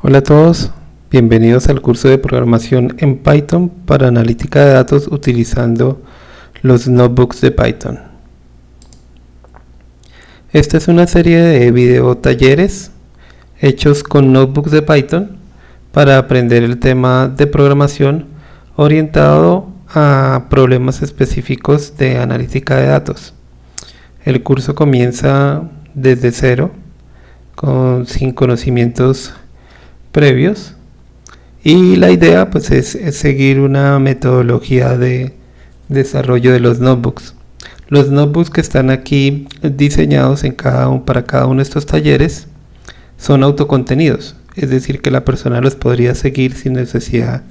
Hola a todos, bienvenidos al curso de programación en Python para analítica de datos utilizando los notebooks de Python. Esta es una serie de video talleres hechos con notebooks de Python para aprender el tema de programación orientado a problemas específicos de analítica de datos. El curso comienza desde cero, sin conocimientos previos, y la idea pues es seguir una metodología de desarrollo de los notebooks. Los notebooks que están aquí diseñados para cada uno de estos talleres son autocontenidos, es decir que la persona los podría seguir sin necesidad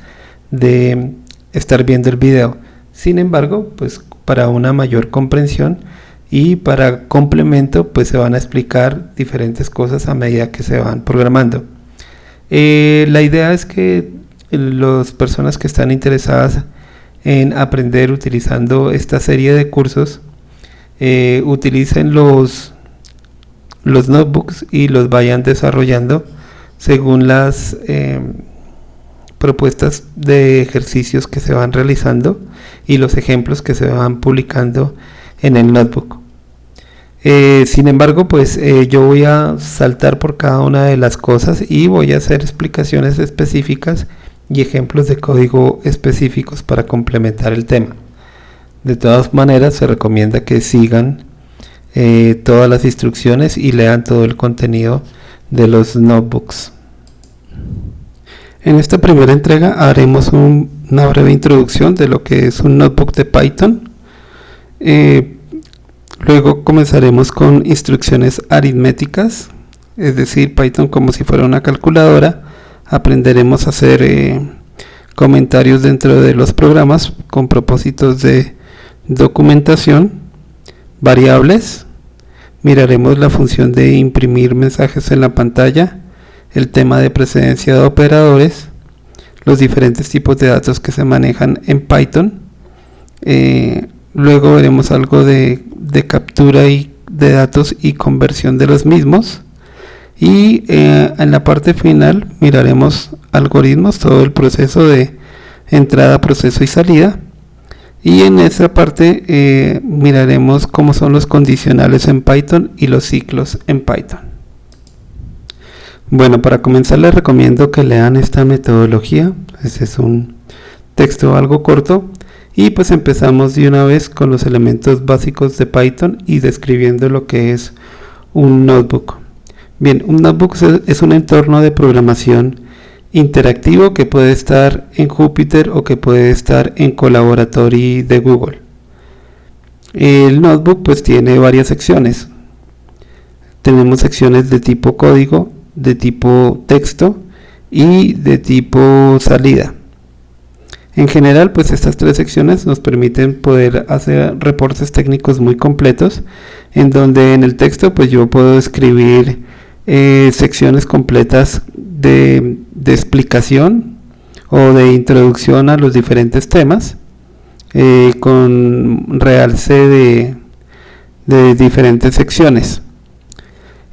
de estar viendo el video. Sin embargo, pues para una mayor comprensión y para complemento, pues se van a explicar diferentes cosas a medida que se van programando. La idea es que las personas que están interesadas en aprender utilizando esta serie de cursos utilicen los notebooks y los vayan desarrollando según las propuestas de ejercicios que se van realizando y los ejemplos que se van publicando en el notebook. Sin embargo, pues yo voy a saltar por cada una de las cosas y voy a hacer explicaciones específicas y ejemplos de código específicos para complementar el tema. De todas maneras, se recomienda que sigan todas las instrucciones y lean todo el contenido de los notebooks. En esta primera entrega haremos una breve introducción de lo que es un notebook de Python. Luego comenzaremos con instrucciones aritméticas, es decir, Python como si fuera una calculadora. Aprenderemos a hacer comentarios dentro de los programas con propósitos de documentación, variables, miraremos la función de imprimir mensajes en la pantalla, el tema de precedencia de operadores, los diferentes tipos de datos que se manejan en Python. Luego veremos algo de captura de datos y conversión de los mismos, y en la parte final miraremos algoritmos, todo el proceso de entrada, proceso y salida, y en esa parte miraremos cómo son los condicionales en Python y los ciclos en Python. Bueno, para comenzar les recomiendo que lean esta metodología. Este es un texto algo corto. Y pues empezamos de una vez con los elementos básicos de Python y describiendo lo que es un notebook. Bien, un notebook es un entorno de programación interactivo que puede estar en Jupyter o que puede estar en Colaboratory de Google. El notebook pues tiene varias secciones. Tenemos secciones de tipo código, de tipo texto y de tipo salida. En general, pues estas tres secciones nos permiten poder hacer reportes técnicos muy completos, en donde en el texto pues yo puedo escribir secciones completas de explicación o de introducción a los diferentes temas, con realce de diferentes secciones.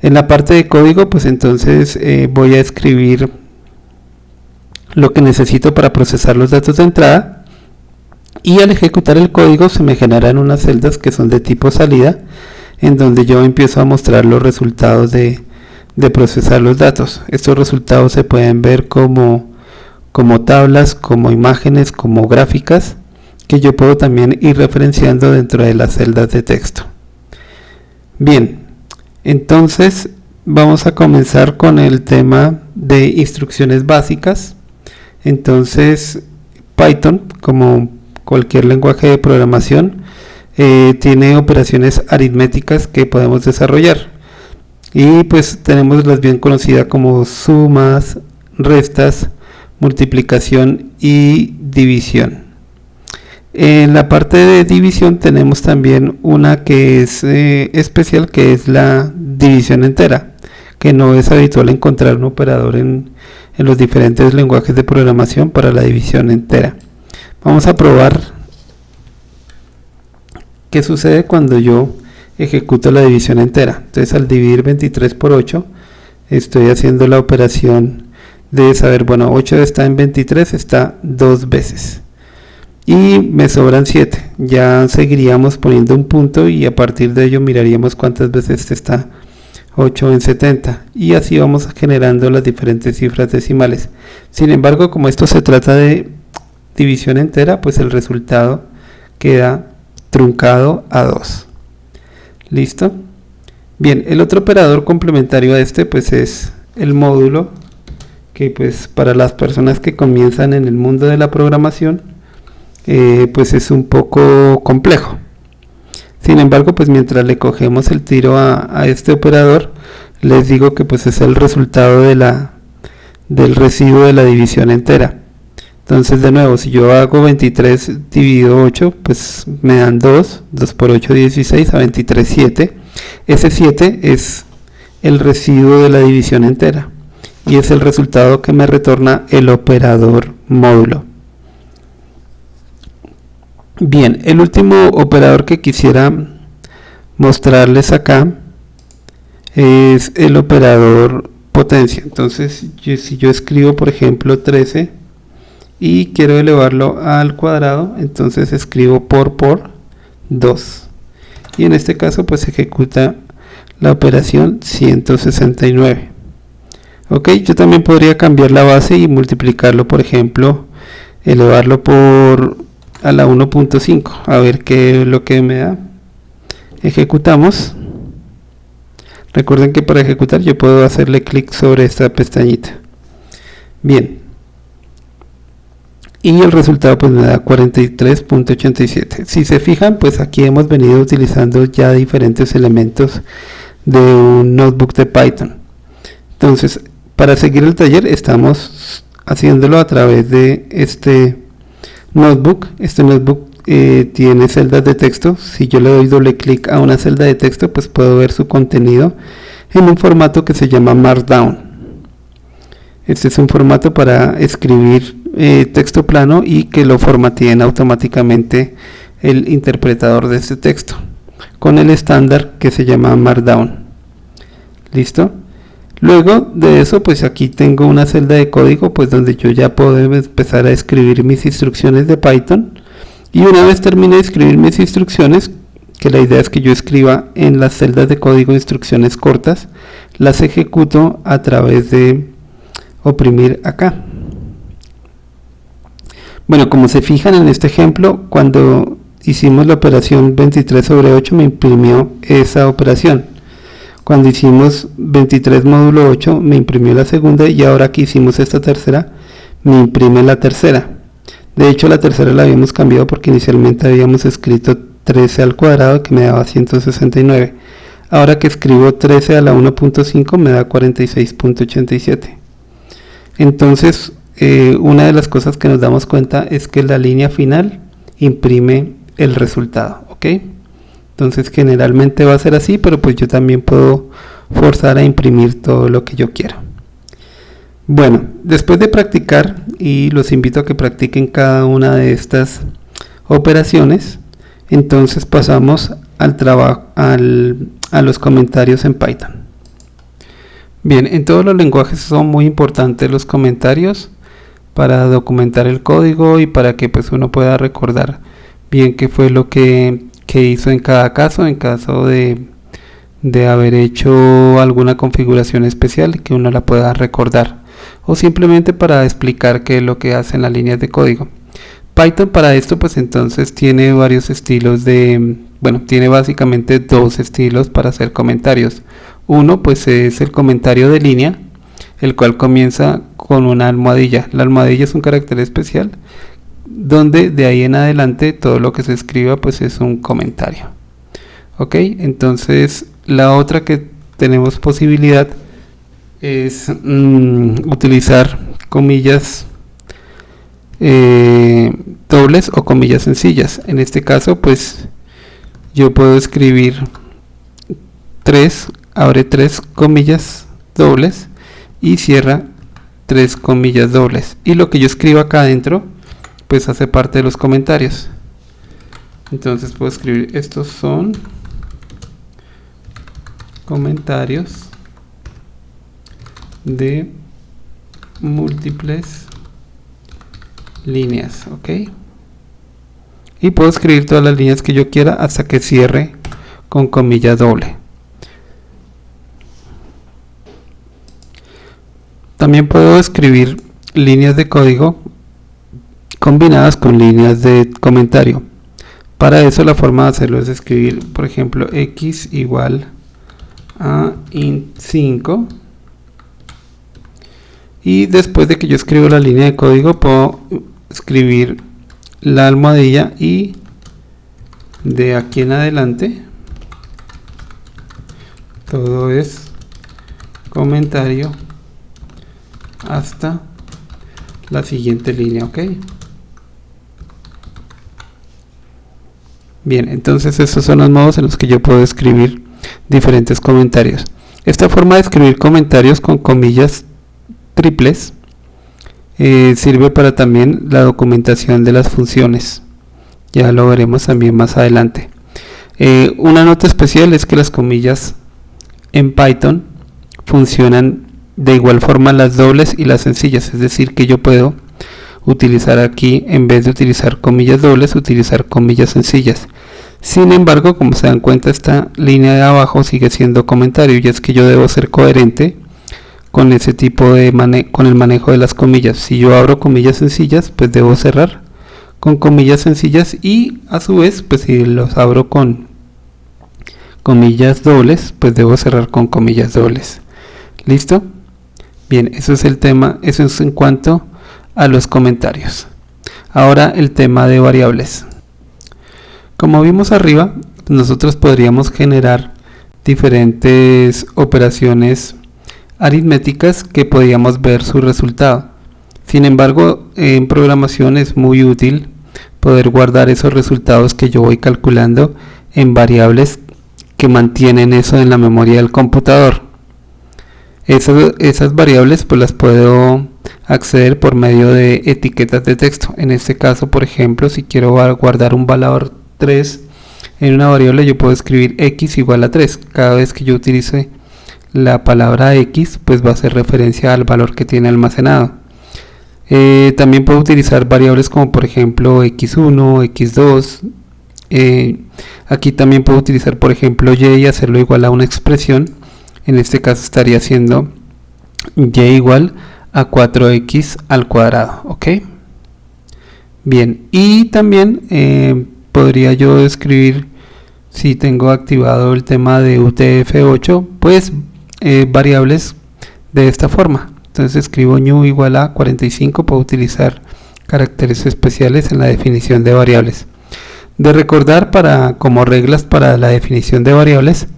En la parte de código, pues entonces voy a escribir lo que necesito para procesar los datos de entrada, y al ejecutar el código se me generan unas celdas que son de tipo salida, en donde yo empiezo a mostrar los resultados de procesar los datos. Estos resultados se pueden ver como tablas, como imágenes, como gráficas, que yo puedo también ir referenciando dentro de las celdas de texto. Bien, entonces vamos a comenzar con el tema de instrucciones básicas. Entonces Python, como cualquier lenguaje de programación, tiene operaciones aritméticas que podemos desarrollar, y pues tenemos las bien conocidas como sumas, restas, multiplicación y división. En la parte de división tenemos también una que es especial, que es la división entera, que no es habitual encontrar un operador en los diferentes lenguajes de programación para la división entera. Vamos a probar qué sucede cuando yo ejecuto la división entera. Entonces, al dividir 23 por 8 estoy haciendo la operación de saber, bueno, 8 está en 23, está 2 veces. Y me sobran 7. Ya seguiríamos poniendo un punto y a partir de ello miraríamos cuántas veces está 8 en 70. Y así vamos generando las diferentes cifras decimales. Sin embargo, como esto se trata de división entera, pues el resultado queda truncado a 2. ¿Listo? Bien, el otro operador complementario a este pues es el módulo, que pues para las personas que comienzan en el mundo de la programación pues es un poco complejo. Sin embargo, pues mientras le cogemos el tiro a este operador, les digo que pues es el resultado del residuo de la división entera. Entonces, de nuevo, si yo hago 23 dividido 8, pues me dan 2, 2 por 8, 16, a 23, 7. Ese 7 es el residuo de la división entera y es el resultado que me retorna el operador módulo. Bien, el último operador que quisiera mostrarles acá es el operador potencia. Entonces, si yo escribo, por ejemplo, 13 y quiero elevarlo al cuadrado, entonces escribo por 2. Y en este caso, pues ejecuta la operación 169. Ok, yo también podría cambiar la base y multiplicarlo, por ejemplo, elevarlo a la 1.5, a ver qué es lo que me da. Ejecutamos. Recuerden que para ejecutar yo puedo hacerle clic sobre esta pestañita. Bien, y el resultado pues me da 43.87. Si se fijan, pues aquí hemos venido utilizando ya diferentes elementos de un notebook de Python. Entonces, para seguir el taller estamos haciéndolo a través de este notebook. Este notebook tiene celdas de texto. Si yo le doy doble clic a una celda de texto, pues puedo ver su contenido en un formato que se llama Markdown. Este es un formato para escribir texto plano y que lo formateen automáticamente el interpretador de este texto con el estándar que se llama Markdown. ¿Listo? Luego de eso, pues aquí tengo una celda de código pues donde yo ya puedo empezar a escribir mis instrucciones de Python, y una vez termine de escribir mis instrucciones, que la idea es que yo escriba en las celdas de código instrucciones cortas, las ejecuto a través de oprimir acá. Bueno, como se fijan en este ejemplo, cuando hicimos la operación 23 sobre 8 me imprimió esa operación. Cuando hicimos 23 módulo 8 me imprimió la segunda, y ahora que hicimos esta tercera me imprime la tercera. De hecho, la tercera la habíamos cambiado porque inicialmente habíamos escrito 13 al cuadrado, que me daba 169. Ahora que escribo 13 a la 1.5 me da 46.87. Entonces, una de las cosas que nos damos cuenta es que la línea final imprime el resultado, ¿ok? Entonces generalmente va a ser así, pero pues yo también puedo forzar a imprimir todo lo que yo quiero. Bueno, después de practicar, y los invito a que practiquen cada una de estas operaciones, entonces pasamos al trabajo, a los comentarios en Python. Bien, en todos los lenguajes son muy importantes los comentarios para documentar el código y para que pues uno pueda recordar bien qué fue lo que hizo en cada caso, en caso de haber hecho alguna configuración especial que uno la pueda recordar, o simplemente para explicar qué es lo que hacen las líneas de código. Python para esto pues entonces tiene varios estilos tiene básicamente dos estilos para hacer comentarios. Uno pues es el comentario de línea, el cual comienza con una almohadilla. La almohadilla es un carácter especial donde de ahí en adelante todo lo que se escriba pues es un comentario. Ok, entonces la otra que tenemos posibilidad es utilizar comillas dobles o comillas sencillas. En este caso pues yo puedo escribir abre 3 comillas dobles y cierra 3 comillas dobles, y lo que yo escribo acá adentro pues hace parte de los comentarios. Entonces puedo escribir: estos son comentarios de múltiples líneas, ok, y puedo escribir todas las líneas que yo quiera hasta que cierre con comilla doble. También puedo escribir líneas de código combinadas con líneas de comentario. Para eso la forma de hacerlo es escribir, por ejemplo, x igual a int 5, y después de que yo escribo la línea de código puedo escribir la almohadilla y de aquí en adelante todo es comentario hasta la siguiente línea, ok. Bien, entonces estos son los modos en los que yo puedo escribir diferentes comentarios. Esta forma de escribir comentarios con comillas triples sirve para también la documentación de las funciones. Ya lo veremos también más adelante. Una nota especial es que las comillas en Python funcionan de igual forma las dobles y las sencillas, es decir que yo puedo utilizar aquí, en vez de utilizar comillas dobles, utilizar comillas sencillas. Sin embargo, como se dan cuenta, esta línea de abajo sigue siendo comentario, y es que yo debo ser coherente con ese tipo de con el manejo de las comillas. Si yo abro comillas sencillas, pues debo cerrar con comillas sencillas, y a su vez, pues si los abro con comillas dobles, pues debo cerrar con comillas dobles. ¿Listo? Bien, eso es el tema, eso es en cuanto a los comentarios. Ahora el tema de variables. Como vimos arriba, nosotros podríamos generar diferentes operaciones aritméticas que podíamos ver su resultado. Sin embargo, en programación es muy útil poder guardar esos resultados que yo voy calculando en variables que mantienen eso en la memoria del computador. Esas variables pues las puedo acceder por medio de etiquetas de texto. En este caso, por ejemplo, si quiero guardar un valor 3 en una variable, yo puedo escribir x igual a 3. Cada vez que yo utilice la palabra x, pues va a hacer referencia al valor que tiene almacenado. También puedo utilizar variables como por ejemplo x1, x2. Aquí también puedo utilizar por ejemplo y y hacerlo igual a una expresión. En este caso estaría haciendo y igual a 4x al cuadrado, ok. Bien, y también podría yo escribir, si tengo activado el tema de UTF-8, pues variables de esta forma. Entonces escribo new igual a 45, puedo utilizar caracteres especiales en la definición de variables. De recordar como reglas para la definición de variables,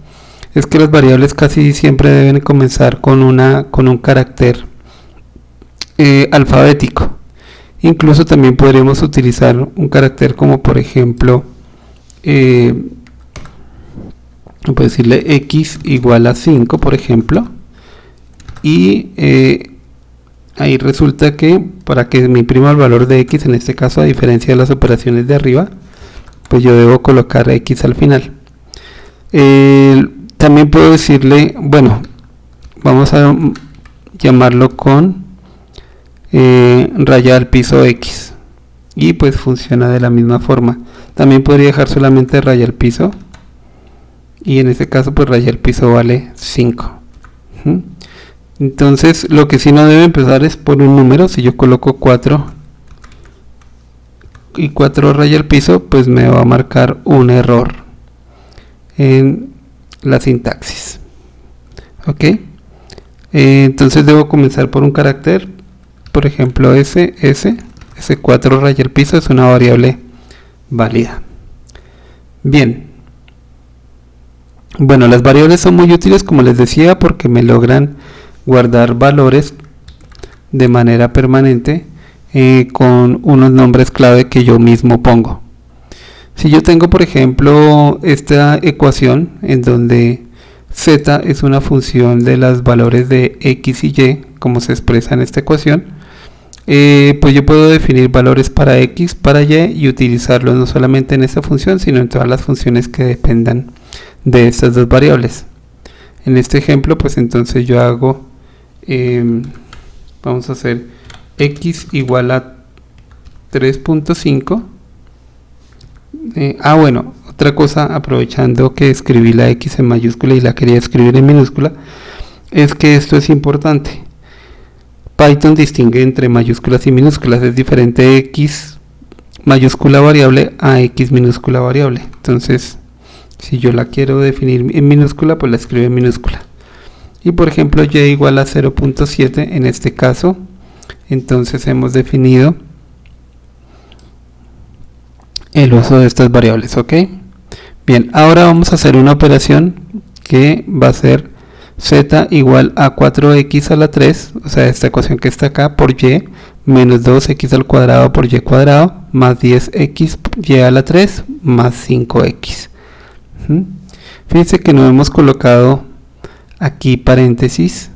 es que las variables casi siempre deben comenzar con un carácter alfabético. Incluso también podríamos utilizar un carácter como por ejemplo, puedo decirle x igual a 5 por ejemplo, y ahí resulta que para que me imprima el valor de x, en este caso a diferencia de las operaciones de arriba, pues yo debo colocar x al final. También puedo decirle, bueno, vamos a llamarlo con raya al piso x, y pues funciona de la misma forma. También podría dejar solamente raya al piso, y en este caso pues raya al piso vale 5. Entonces lo que sí no debe empezar es por un número. Si yo coloco 4 y 4 raya al piso, pues me va a marcar un error en la sintaxis, ok. Entonces debo comenzar por un carácter, por ejemplo ese 4 raya al piso es una variable válida. Bien, bueno, las variables son muy útiles, como les decía, porque me logran guardar valores de manera permanente con unos nombres clave que yo mismo pongo. Si yo tengo por ejemplo esta ecuación en donde z es una función de los valores de x y y, como se expresa en esta ecuación, pues yo puedo definir valores para x, para y utilizarlos no solamente en esta función, sino en todas las funciones que dependan de estas dos variables. En este ejemplo pues entonces yo hago vamos a hacer x igual a 3.5. Bueno, otra cosa, aprovechando que escribí la x en mayúscula y la quería escribir en minúscula, es que esto es importante. Python distingue entre mayúsculas y minúsculas. Es diferente x mayúscula variable a x minúscula variable. Entonces, si yo la quiero definir en minúscula, pues la escribo en minúscula. Y por ejemplo, y igual a 0.7 en este caso. Entonces hemos definido el uso de estas variables, ¿ok? Bien, ahora vamos a hacer una operación que va a ser z igual a 4x a la 3, o sea, esta ecuación que está acá, por y, menos 2x al cuadrado por y cuadrado, más 10x y a la 3, más 5x. Fíjense que no hemos colocado aquí paréntesis,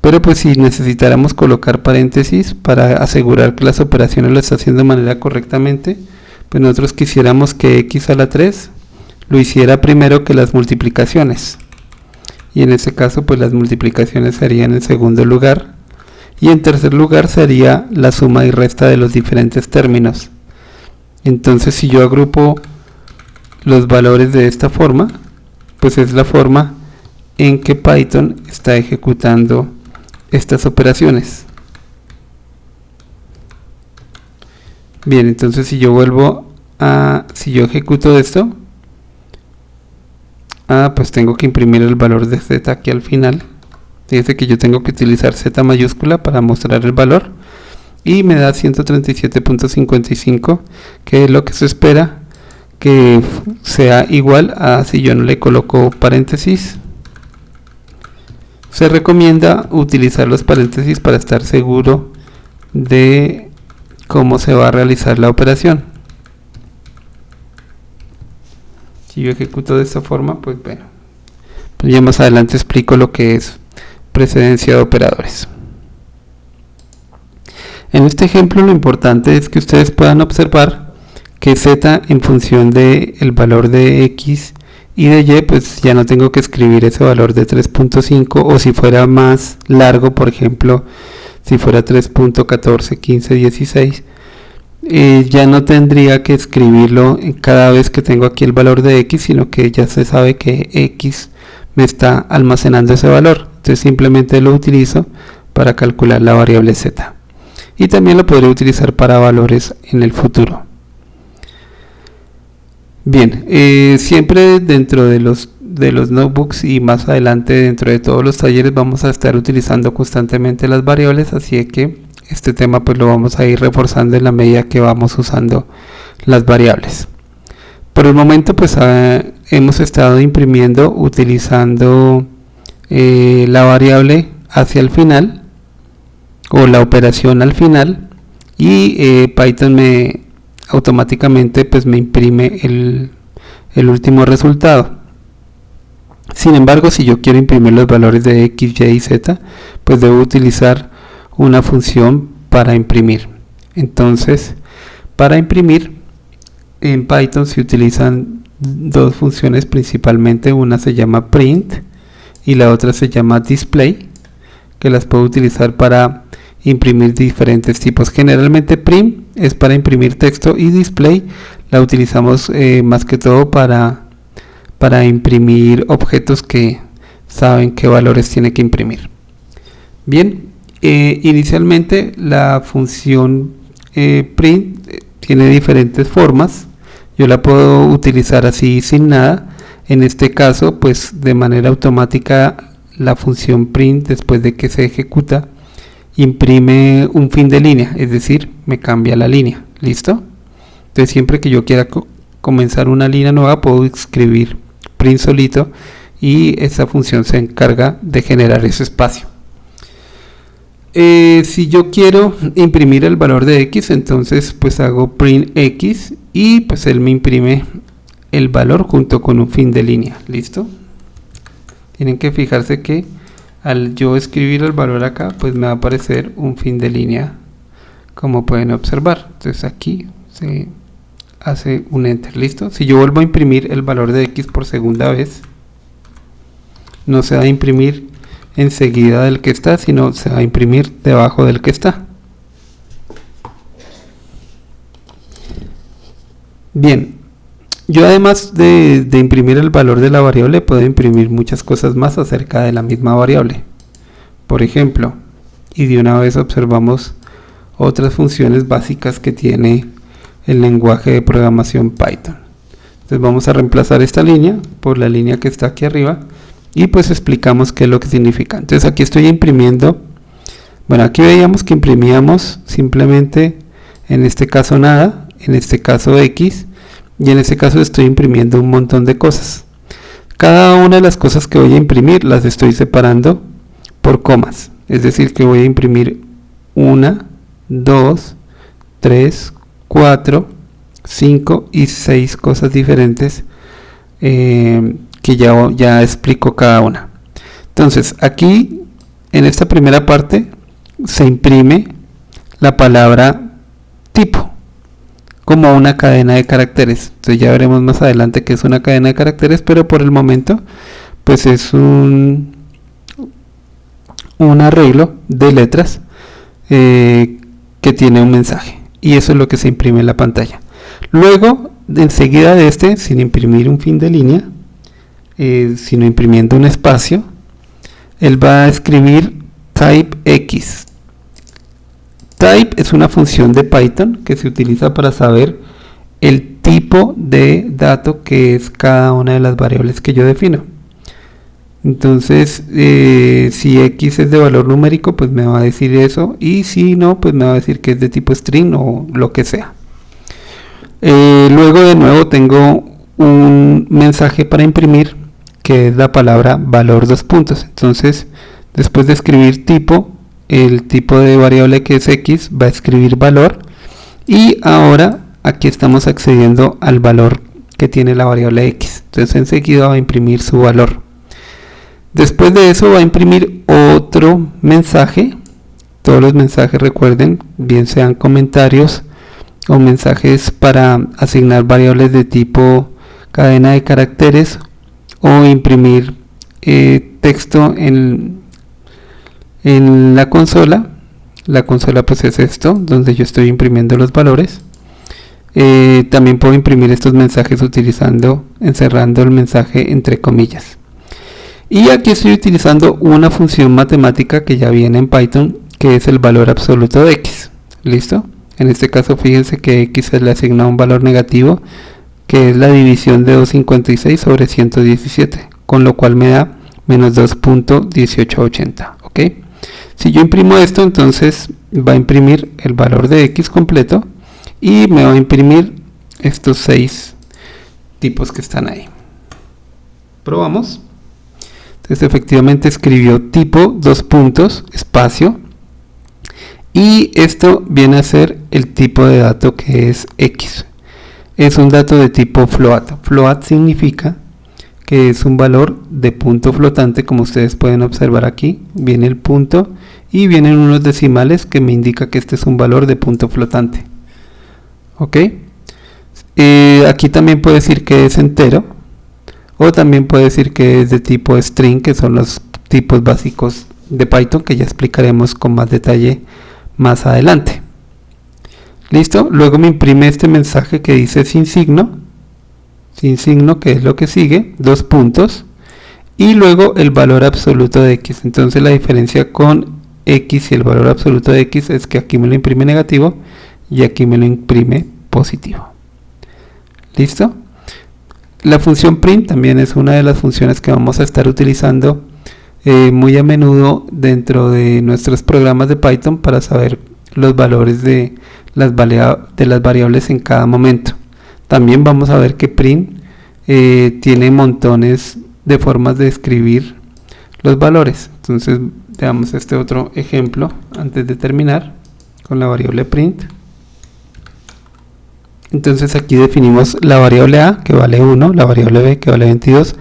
pero pues si necesitáramos colocar paréntesis para asegurar que las operaciones lo está haciendo de manera correctamente, pues nosotros quisiéramos que x a la 3 lo hiciera primero que las multiplicaciones, y en este caso pues las multiplicaciones serían en segundo lugar, y en tercer lugar sería la suma y resta de los diferentes términos. Entonces, si yo agrupo los valores de esta forma, pues es la forma en que Python está ejecutando estas operaciones. Bien, entonces si yo si yo ejecuto esto, pues tengo que imprimir el valor de z aquí al final. Fíjense que yo tengo que utilizar z mayúscula para mostrar el valor, y me da 137.55, que es lo que se espera que sea igual a si yo no le coloco paréntesis. Se recomienda utilizar los paréntesis para estar seguro de cómo se va a realizar la operación. Si yo ejecuto de esta forma, pues bueno, pues ya más adelante explico lo que es precedencia de operadores. En este ejemplo lo importante es que ustedes puedan observar que z en función del valor de x y de y, pues ya no tengo que escribir ese valor de 3.5, o si fuera más largo, por ejemplo, si fuera 3.14, 15, 16, ya no tendría que escribirlo cada vez que tengo aquí el valor de x, sino que ya se sabe que x me está almacenando ese valor. Entonces simplemente lo utilizo para calcular la variable z, y también lo podré utilizar para valores en el futuro. Bien, siempre dentro de los notebooks y más adelante dentro de todos los talleres vamos a estar utilizando constantemente las variables, así que este tema pues lo vamos a ir reforzando en la medida que vamos usando las variables. Por el momento pues hemos estado imprimiendo utilizando la variable hacia el final, o la operación al final, y Python automáticamente pues me imprime el último resultado. Sin embargo, si yo quiero imprimir los valores de x, y y z, pues debo utilizar una función para imprimir. Entonces, para imprimir en Python se utilizan dos funciones principalmente. Una se llama print y la otra se llama display, que las puedo utilizar para imprimir diferentes tipos. Generalmente print es para imprimir texto, y display la utilizamos más que todo para imprimir objetos que saben qué valores tiene que imprimir. Bien, inicialmente la función print tiene diferentes formas. Yo la puedo utilizar así sin nada. En este caso pues de manera automática la función print, después de que se ejecuta, imprime un fin de línea, es decir, me cambia la línea. ¿Listo? Entonces siempre que yo quiera comenzar una línea nueva, puedo escribir print solito, y esa función se encarga de generar ese espacio. Si yo quiero imprimir el valor de x, entonces pues hago print x, y pues él me imprime el valor junto con un fin de línea. ¿Listo? Tienen que fijarse que al yo escribir el valor acá, pues me va a aparecer un fin de línea, como pueden observar. Entonces aquí se hace un enter. ¿Listo? Si yo vuelvo a imprimir el valor de x por segunda vez, no se va a imprimir enseguida del que está, sino se va a imprimir debajo del que está. Bien, yo además de imprimir el valor de la variable, puedo imprimir muchas cosas más acerca de la misma variable. Por ejemplo, y de una vez observamos otras funciones básicas que tiene el lenguaje de programación Python. Entonces vamos a reemplazar esta línea por la línea que está aquí arriba y pues explicamos qué es lo que significa. Entonces aquí estoy imprimiendo, bueno, aquí veíamos que imprimíamos simplemente, en este caso nada, en este caso X, y en este caso estoy imprimiendo un montón de cosas. Cada una de las cosas que voy a imprimir las estoy separando por comas, es decir que voy a imprimir 1, 2, 3, 4, 5 y 6 cosas diferentes que ya explico cada una. Entonces aquí en esta primera parte se imprime la palabra tipo como una cadena de caracteres. Entonces ya veremos más adelante que es una cadena de caracteres, pero por el momento pues es un arreglo de letras que tiene un mensaje, y eso es lo que se imprime en la pantalla. Luego, enseguida de este, sin imprimir un fin de línea, sino imprimiendo un espacio, él va a escribir type X. Type es una función de Python que se utiliza para saber el tipo de dato que es cada una de las variables que yo defino. Entonces, si X es de valor numérico, pues me va a decir eso, y si no, pues me va a decir que es de tipo string o lo que sea. Luego de nuevo tengo un mensaje para imprimir, que es la palabra valor . Entonces, después de escribir tipo, el tipo de variable que es X va a escribir valor, y ahora aquí estamos accediendo al valor que tiene la variable X. Entonces enseguida va a imprimir su valor. Después de eso va a imprimir otro mensaje. Todos los mensajes, recuerden, bien sean comentarios o mensajes para asignar variables de tipo cadena de caracteres, o imprimir texto en la consola. La consola pues es esto, donde yo estoy imprimiendo los valores. También puedo imprimir estos mensajes encerrando el mensaje entre comillas. Y aquí estoy utilizando una función matemática que ya viene en Python, que es el valor absoluto de X. ¿Listo? En este caso fíjense que X se le asigna un valor negativo, que es la división de 256 sobre 117, con lo cual me da menos 2.1880. ¿Ok? Si yo imprimo esto, entonces va a imprimir el valor de X completo y me va a imprimir estos 6 tipos que están ahí. Probamos. Entonces efectivamente escribió tipo, espacio, y esto viene a ser el tipo de dato que es X. Es un dato de tipo float. Float significa que es un valor de punto flotante, como ustedes pueden observar aquí. Viene el punto y vienen unos decimales que me indica que este es un valor de punto flotante. ¿Ok? Aquí también puede decir que es entero, o también puede decir que es de tipo string, que son los tipos básicos de Python, que ya explicaremos con más detalle más adelante. ¿Listo? Luego me imprime este mensaje que dice sin signo, que es lo que sigue, 2 puntos, y luego el valor absoluto de X. Entonces la diferencia con X y el valor absoluto de X es que aquí me lo imprime negativo y aquí me lo imprime positivo. ¿Listo? La función print también es una de las funciones que vamos a estar utilizando muy a menudo dentro de nuestros programas de Python para saber los valores de las variables en cada momento. También vamos a ver que print tiene montones de formas de escribir los valores. Entonces veamos este otro ejemplo antes de terminar con la variable print. Entonces aquí definimos la variable A, que vale 1, la variable B, que vale 22,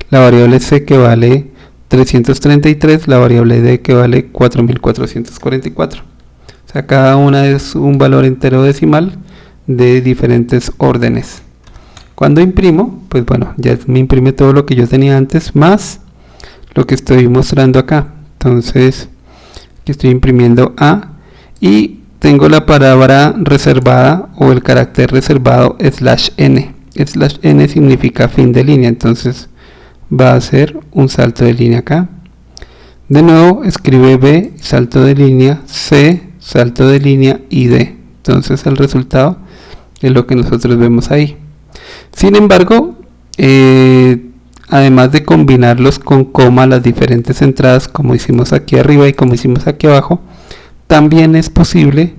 la variable C, que vale 333, la variable D, que vale 4444. O sea, cada una es un valor entero decimal de diferentes órdenes. Cuando imprimo, pues bueno, ya me imprime todo lo que yo tenía antes, más lo que estoy mostrando acá. Entonces aquí estoy imprimiendo A y tengo la palabra reservada o el carácter reservado /n. /n significa fin de línea, entonces va a ser un salto de línea acá. De nuevo escribe B, salto de línea, C, salto de línea y D. Entonces el resultado es lo que nosotros vemos ahí. Sin embargo, además de combinarlos con coma las diferentes entradas, como hicimos aquí arriba y como hicimos aquí abajo, también es posible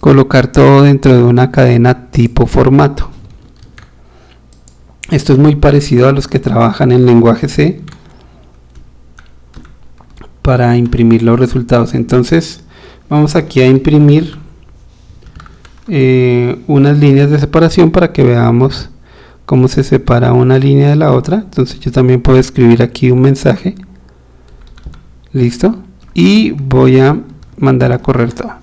colocar todo dentro de una cadena tipo formato. Esto es muy parecido a los que trabajan en lenguaje C para imprimir los resultados. Entonces vamos aquí a imprimir unas líneas de separación para que veamos cómo se separa una línea de la otra. Entonces yo también puedo escribir aquí un mensaje, listo, y voy a mandar a correr todo.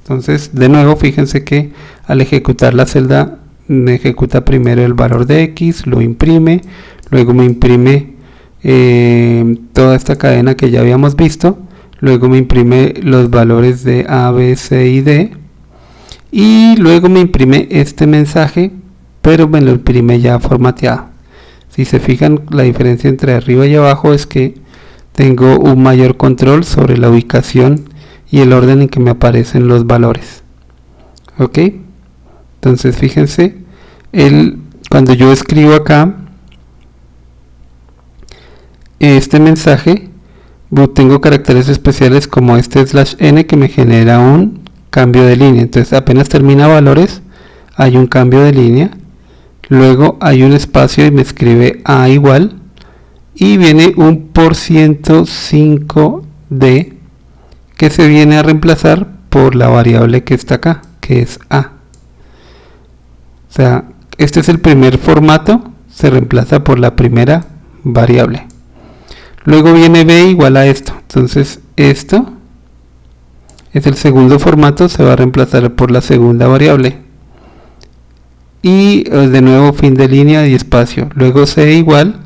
Entonces de nuevo fíjense que al ejecutar la celda me ejecuta primero el valor de X, lo imprime, luego me imprime toda esta cadena que ya habíamos visto, luego me imprime los valores de A, B, C y D, y luego me imprime este mensaje, pero me lo imprime ya formateado. Si se fijan, la diferencia entre arriba y abajo es que tengo un mayor control sobre la ubicación y el orden en que me aparecen los valores. Ok, entonces fíjense, cuando yo escribo acá este mensaje, tengo caracteres especiales como este /n que me genera un cambio de línea. Entonces apenas termina valores hay un cambio de línea, luego hay un espacio y me escribe A igual, y viene un %5D que se viene a reemplazar por la variable que está acá, que es A. O sea, este es el primer formato, se reemplaza por la primera variable. Luego viene B igual a esto, entonces esto es el segundo formato, se va a reemplazar por la segunda variable. Y de nuevo fin de línea y espacio. Luego C igual,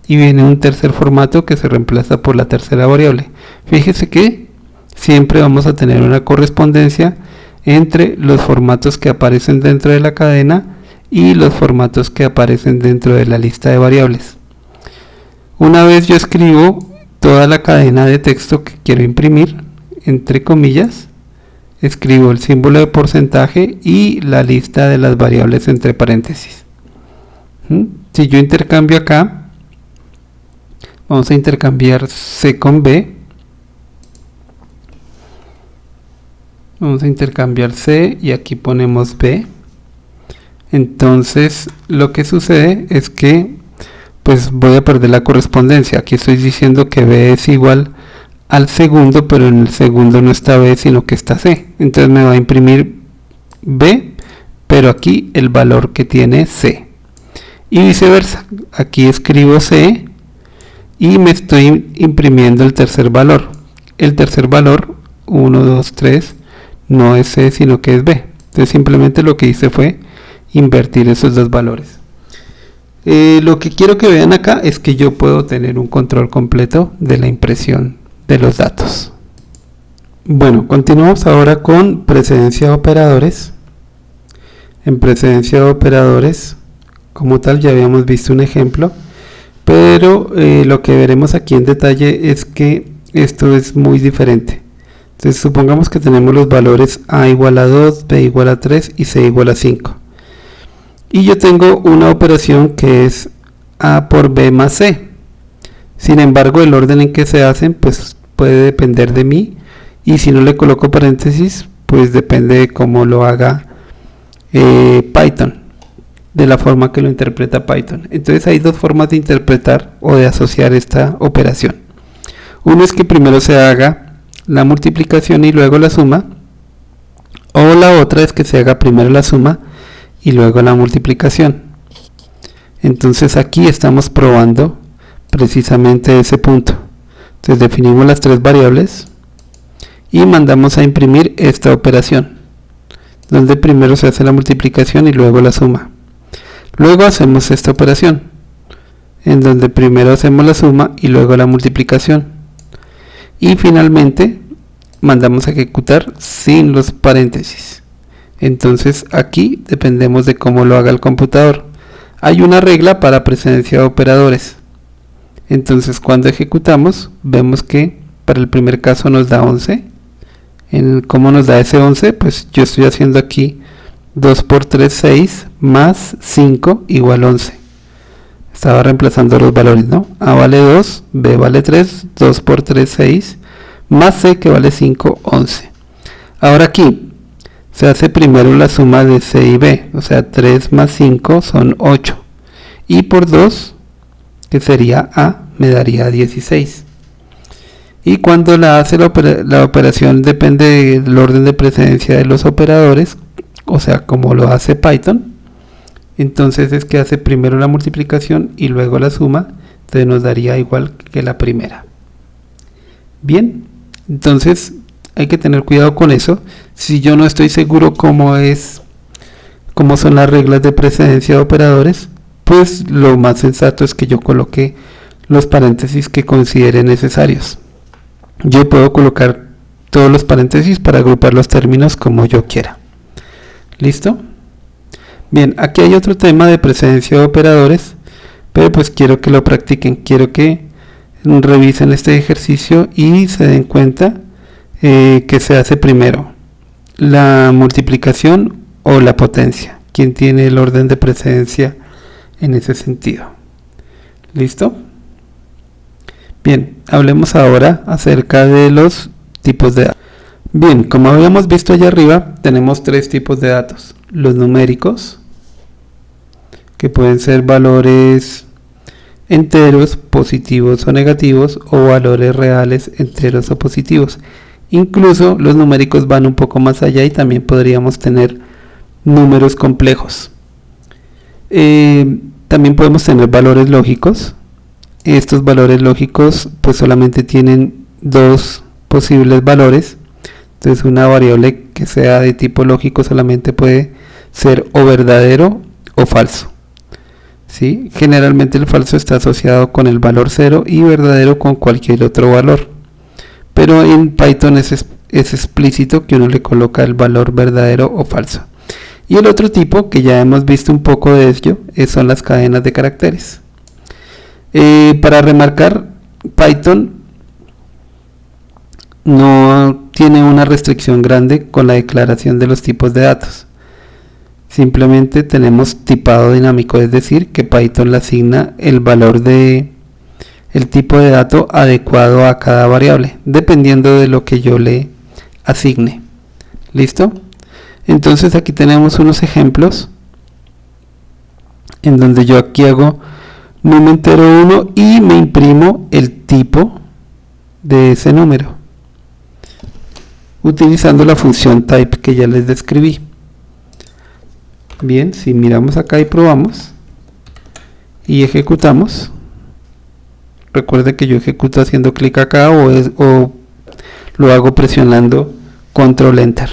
y viene un tercer formato que se reemplaza por la tercera variable. Fíjese que siempre vamos a tener una correspondencia entre los formatos que aparecen dentro de la cadena y los formatos que aparecen dentro de la lista de variables. Una vez yo escribo toda la cadena de texto que quiero imprimir, entre comillas, escribo el símbolo de porcentaje y la lista de las variables entre paréntesis. Si yo intercambio acá, vamos a intercambiar C con B. Vamos a intercambiar C y aquí ponemos B. Entonces lo que sucede es que pues voy a perder la correspondencia. Aquí estoy diciendo que B es igual al segundo, pero en el segundo no está B sino que está C. Entonces me va a imprimir B, pero aquí el valor que tiene C. Y viceversa. Aquí escribo C y me estoy imprimiendo el tercer valor. El tercer valor, 1, 2, 3, no es C sino que es B. Entonces simplemente lo que hice fue invertir esos dos valores. Lo que quiero que vean acá es que yo puedo tener un control completo de la impresión de los datos. Bueno, continuamos ahora con precedencia de operadores. En precedencia de operadores, como tal, ya habíamos visto un ejemplo, pero lo que veremos aquí en detalle es que esto es muy diferente. Entonces supongamos que tenemos los valores A igual a 2, B igual a 3 y C igual a 5. Y yo tengo una operación que es A por B más C. Sin embargo, el orden en que se hacen pues puede depender de mí, y si no le coloco paréntesis pues depende de cómo lo haga Python, de la forma que lo interpreta Python. Entonces hay dos formas de interpretar o de asociar esta operación. Uno es que primero se haga la multiplicación y luego la suma, o la otra es que se haga primero la suma y luego la multiplicación. Entonces aquí estamos probando precisamente ese punto. Entonces definimos las tres variables y mandamos a imprimir esta operación, donde primero se hace la multiplicación y luego la suma. Luego hacemos esta operación, en donde primero hacemos la suma y luego la multiplicación. y finalmente mandamos a ejecutar sin los paréntesis. Entonces aquí dependemos de cómo lo haga el computador. Hay una regla para precedencia de operadores. Entonces cuando ejecutamos vemos que para el primer caso nos da 11. ¿Cómo nos da ese 11? Pues yo estoy haciendo aquí 2 por 3, 6, más 5 igual 11. Estaba reemplazando los valores, ¿no? A vale 2, B vale 3, 2 por 3, 6, más C que vale 5, 11. Ahora aquí se hace primero la suma de C y B, o sea 3 más 5 son 8. Y por 2, que sería A, me daría 16. Y cuando la hace la operación depende del orden de precedencia de los operadores, o sea como lo hace Python. Entonces es que hace primero la multiplicación y luego la suma, entonces nos daría igual que la primera. Bien, entonces hay que tener cuidado con eso. Si yo no estoy seguro cómo son las reglas de precedencia de operadores, pues lo más sensato es que yo coloque los paréntesis que considere necesarios. Yo puedo colocar todos los paréntesis para agrupar los términos como yo quiera. ¿Listo? Bien, aquí hay otro tema de precedencia de operadores, pero pues quiero que lo practiquen, quiero que revisen este ejercicio y se den cuenta que se hace primero la multiplicación o la potencia. ¿Quién tiene el orden de precedencia en ese sentido? ¿Listo? Bien, hablemos ahora acerca de los tipos de datos. Bien, como habíamos visto allá arriba, tenemos tres tipos de datos. Los numéricos, que pueden ser valores enteros, positivos o negativos, o valores reales, enteros o positivos. Incluso los numéricos van un poco más allá y también podríamos tener números complejos. También podemos tener valores lógicos. Estos valores lógicos pues solamente tienen dos posibles valores. Entonces una variable que sea de tipo lógico solamente puede ser o verdadero o falso. ¿Sí? Generalmente el falso está asociado con el valor 0 y verdadero con cualquier otro valor. Pero en Python es explícito que uno le coloca el valor verdadero o falso. Y el otro tipo, que ya hemos visto un poco de ello, son las cadenas de caracteres. Para remarcar, Python no tiene una restricción grande con la declaración de los tipos de datos. Simplemente tenemos tipado dinámico, es decir, que Python le asigna el valor de el tipo de dato adecuado a cada variable, dependiendo de lo que yo le asigne. ¿Listo? Entonces aquí tenemos unos ejemplos en donde yo aquí hago número entero 1 y me imprimo el tipo de ese número utilizando la función type que ya les describí. Bien, si miramos acá y probamos y ejecutamos, recuerde que yo ejecuto haciendo clic acá o lo hago presionando control enter.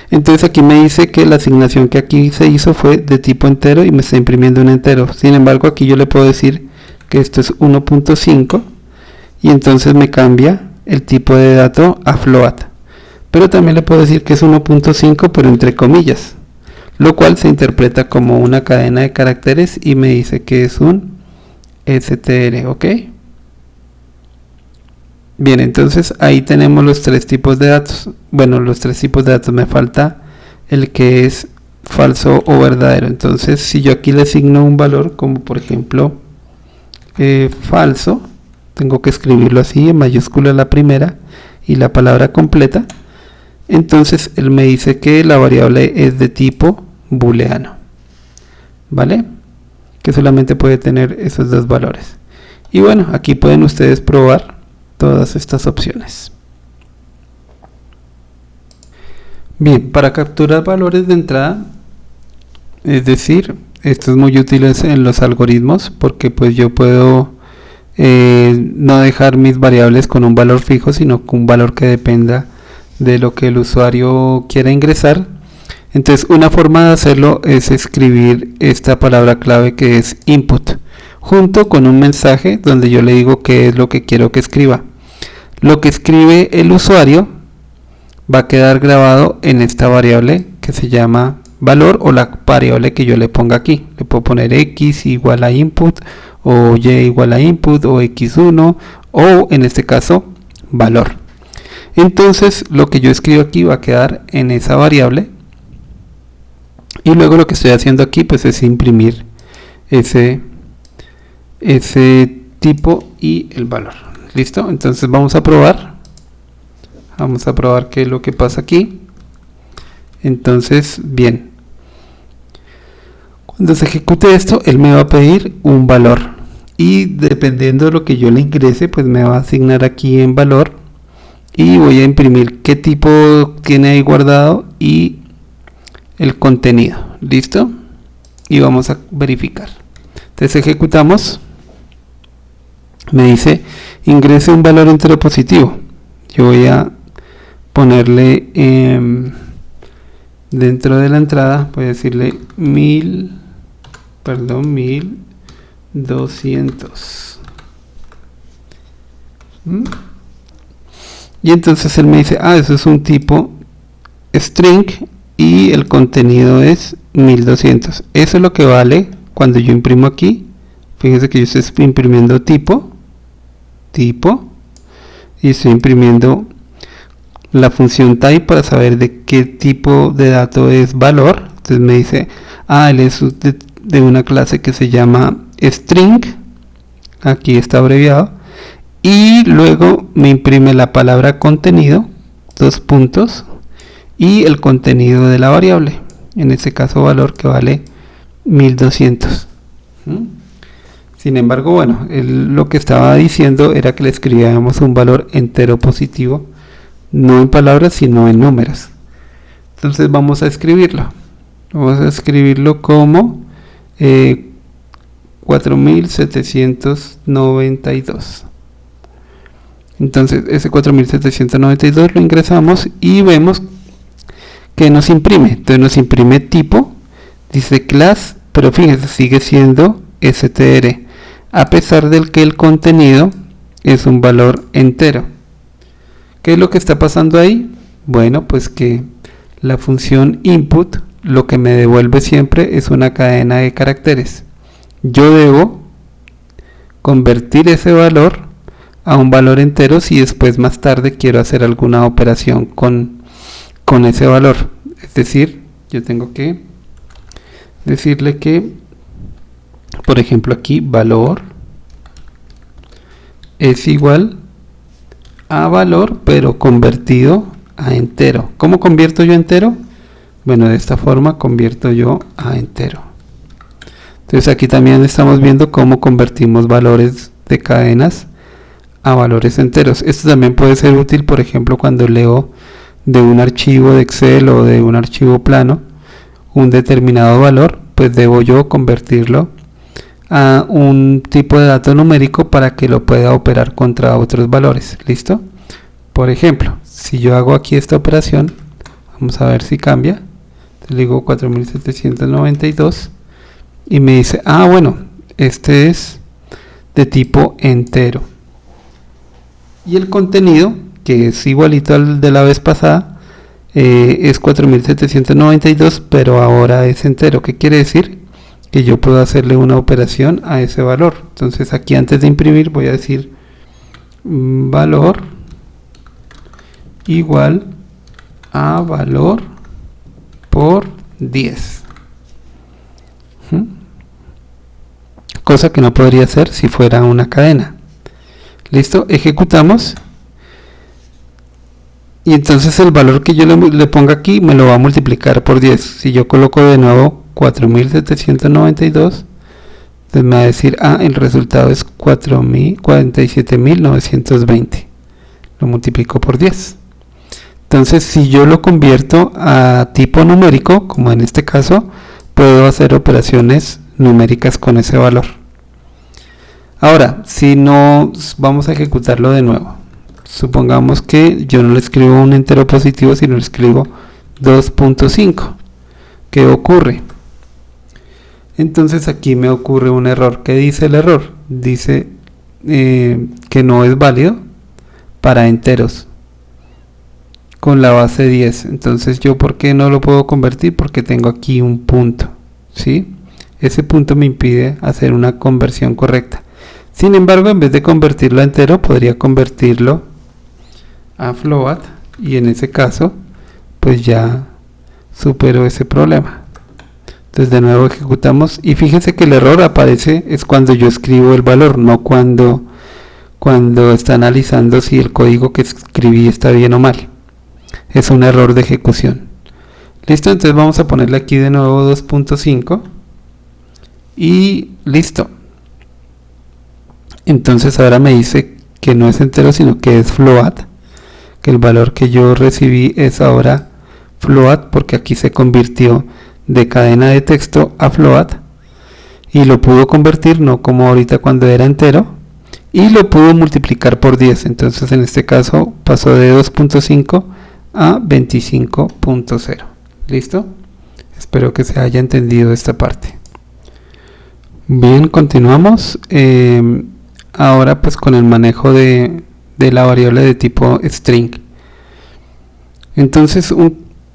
Entonces aquí me dice que la asignación que aquí se hizo fue de tipo entero y me está imprimiendo un entero. Sin embargo, aquí yo le puedo decir que esto es 1.5 y entonces me cambia el tipo de dato a float. Pero también le puedo decir que es 1.5 pero entre comillas, lo cual se interpreta como una cadena de caracteres y me dice que es un str, ¿ok? Bien, entonces ahí tenemos los tres tipos de datos. Bueno, los tres tipos de datos, me falta el que es falso o verdadero. Entonces si yo aquí le asigno un valor como por ejemplo falso, tengo que escribirlo así en mayúscula la primera y la palabra completa. Entonces él me dice que la variable es de tipo booleano, ¿vale? Que solamente puede tener esos dos valores. Y bueno, aquí pueden ustedes probar todas estas opciones. Bien, para capturar valores de entrada, es decir, esto es muy útil en los algoritmos porque pues yo puedo no dejar mis variables con un valor fijo, sino con un valor que dependa de lo que el usuario quiera ingresar. Entonces una forma de hacerlo es escribir esta palabra clave que es input junto con un mensaje donde yo le digo qué es lo que quiero que escriba. lo que escribe el usuario va a quedar grabado en esta variable que se llama valor, o la variable que yo le ponga aquí. Le puedo poner x igual a input, o y igual a input, o x1, o en este caso valor. Entonces lo que yo escribo aquí va a quedar en esa variable, y luego lo que estoy haciendo aquí pues es imprimir ese tipo y el valor. Listo, entonces vamos a probar qué es lo que pasa aquí. Entonces, bien, cuando se ejecute esto, él me va a pedir un valor, y dependiendo de lo que yo le ingrese, pues me va a asignar aquí en valor, y voy a imprimir qué tipo tiene ahí guardado y el contenido. Listo, y vamos a verificar. Entonces ejecutamos, me dice ingrese un valor entero positivo. Yo voy a ponerle dentro de la entrada, voy a decirle 1200. Y entonces él me dice, eso es un tipo string y el contenido es 1200. Eso es lo que vale cuando yo imprimo aquí. Fíjense que yo estoy imprimiendo tipo, y estoy imprimiendo la función type para saber de qué tipo de dato es valor. Entonces me dice, él es de una clase que se llama string, aquí está abreviado, y luego me imprime la palabra contenido, 2 puntos, y el contenido de la variable, en este caso valor, que vale 1200. Sin embargo, bueno, lo que estaba diciendo era que le escribíamos un valor entero positivo, no en palabras sino en números. Entonces vamos a escribirlo como 4792. Entonces ese 4792 lo ingresamos y vemos que nos imprime. Entonces nos imprime tipo, dice class, pero fíjense, sigue siendo str, a pesar del que el contenido es un valor entero. ¿Qué es lo que está pasando ahí? Bueno, pues que la función input lo que me devuelve siempre es una cadena de caracteres. Yo debo convertir ese valor a un valor entero si después más tarde quiero hacer alguna operación con ese valor. Es decir, yo tengo que decirle que, por ejemplo, aquí valor es igual a valor, pero convertido a entero. ¿Cómo convierto yo a entero? Bueno, de esta forma convierto yo a entero. Entonces aquí también estamos viendo cómo convertimos valores de cadenas a valores enteros. Esto también puede ser útil, por ejemplo, cuando leo de un archivo de Excel o de un archivo plano un determinado valor, pues debo yo convertirlo a un tipo de dato numérico para que lo pueda operar contra otros valores. ¿Listo? Por ejemplo, si yo hago aquí esta operación, vamos a ver si cambia. Le digo 4792 y me dice, bueno, este es de tipo entero, y el contenido, que es igualito al de la vez pasada, es 4792, pero ahora es entero. ¿Qué quiere decir? Que yo puedo hacerle una operación a ese valor. Entonces aquí, antes de imprimir, voy a decir valor igual a valor por 10. Cosa que no podría hacer si fuera una cadena. Listo, ejecutamos. Y entonces el valor que yo le ponga aquí me lo va a multiplicar por 10. Si yo coloco de nuevo 4792, entonces me va a decir, el resultado es 47.920. Lo multiplico por 10. Entonces, si yo lo convierto a tipo numérico, como en este caso, puedo hacer operaciones numéricas con ese valor. Ahora, si no, vamos a ejecutarlo de nuevo. Supongamos que yo no le escribo un entero positivo, sino le escribo 2.5. ¿Qué ocurre? Entonces aquí me ocurre un error. ¿Qué dice el error? Dice que no es válido para enteros con la base 10. Entonces yo, ¿por qué no lo puedo convertir? Porque tengo aquí un punto, ¿sí? Ese punto me impide hacer una conversión correcta. Sin embargo, en vez de convertirlo a entero, podría convertirlo a float, y en ese caso pues ya supero ese problema. Entonces de nuevo ejecutamos, y fíjense que el error aparece es cuando yo escribo el valor, no cuando está analizando si el código que escribí está bien o mal. Es un error de ejecución. Listo, entonces vamos a ponerle aquí de nuevo 2.5 y listo. Entonces ahora me dice que no es entero sino que es float, que el valor que yo recibí es ahora float, porque aquí se convirtió de cadena de texto a float, y lo pudo convertir, no como ahorita cuando era entero, y lo pudo multiplicar por 10. Entonces en este caso pasó de 2.5 a 25.0. ¿Listo? Espero que se haya entendido esta parte. Bien, continuamos. Ahora pues con el manejo de la variable de tipo string. Entonces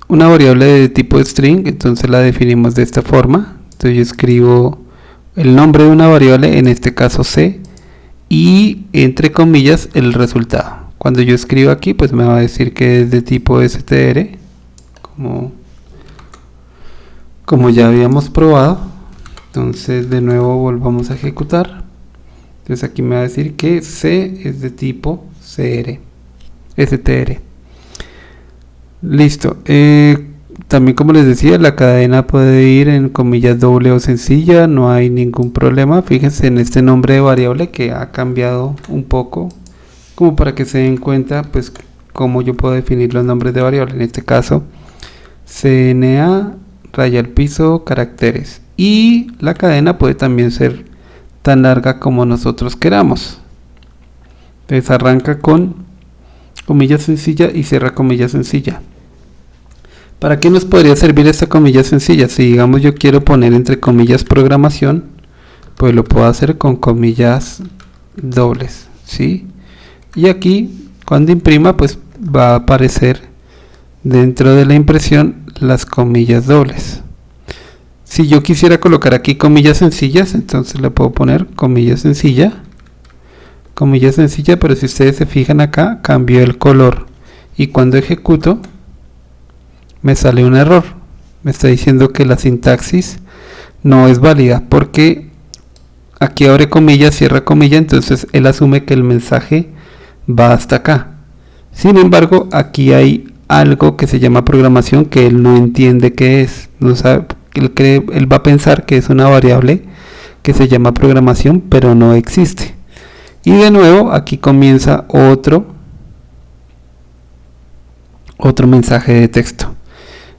una variable de tipo string, entonces la definimos de esta forma. Entonces yo escribo el nombre de una variable, en este caso c, y entre comillas el resultado. Cuando yo escribo aquí pues me va a decir que es de tipo str, como ya habíamos probado. Entonces de nuevo volvamos a ejecutar. Entonces aquí me va a decir que c es de tipo str. Listo. También, como les decía, la cadena puede ir en comillas doble o sencilla, no hay ningún problema. Fíjense en este nombre de variable que ha cambiado un poco, como para que se den cuenta pues cómo yo puedo definir los nombres de variable. En este caso CNA raya al piso caracteres, y la cadena puede también ser tan larga como nosotros queramos. Entonces arranca con comilla sencilla y cierra comilla sencilla. ¿Para qué nos podría servir esta comilla sencilla? Si digamos yo quiero poner entre comillas programación, pues lo puedo hacer con comillas dobles, ¿sí? Y aquí cuando imprima pues va a aparecer dentro de la impresión las comillas dobles. Si yo quisiera colocar aquí comillas sencillas, entonces le puedo poner comilla sencilla, pero si ustedes se fijan acá cambió el color, y cuando ejecuto me sale un error, me está diciendo que la sintaxis no es válida, porque aquí abre comilla, cierra comilla, entonces él asume que el mensaje va hasta acá. Sin embargo, aquí hay algo que se llama programación que él no entiende qué es, no sabe, él va a pensar que es una variable que se llama programación, pero no existe. Y de nuevo aquí comienza otro mensaje de texto.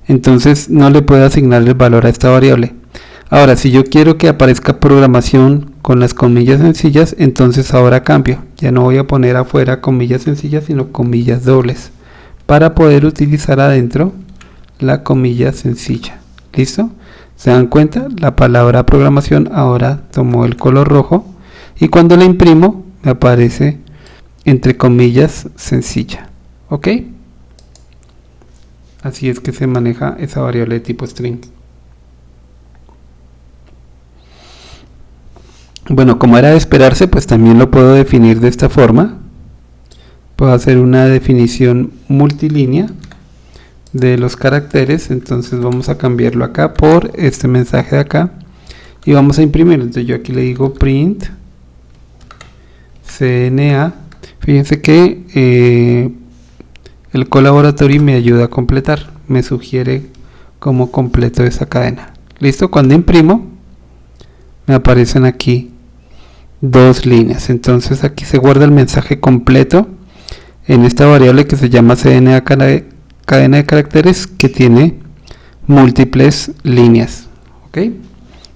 Entonces no le puedo asignar el valor a esta variable. Ahora, si yo quiero que aparezca programación con las comillas sencillas, entonces ahora cambio. Ya no voy a poner afuera comillas sencillas, sino comillas dobles, para poder utilizar adentro la comilla sencilla. ¿Listo? ¿Se dan cuenta? La palabra programación ahora tomó el color rojo, y cuando la imprimo me aparece entre comillas sencilla. ¿Ok? Así es que se maneja esa variable de tipo string. Bueno, como era de esperarse, pues también lo puedo definir de esta forma. Puedo hacer una definición multilínea de los caracteres. Entonces vamos a cambiarlo acá por este mensaje de acá y vamos a imprimirlo. Entonces yo aquí le digo print CNA. Fíjense que el colaboratorio me ayuda a completar, me sugiere cómo completo esa cadena. Listo, cuando imprimo me aparecen aquí dos líneas. Entonces aquí se guarda el mensaje completo en esta variable que se llama CNA cadena de caracteres, que tiene múltiples líneas. ¿Ok?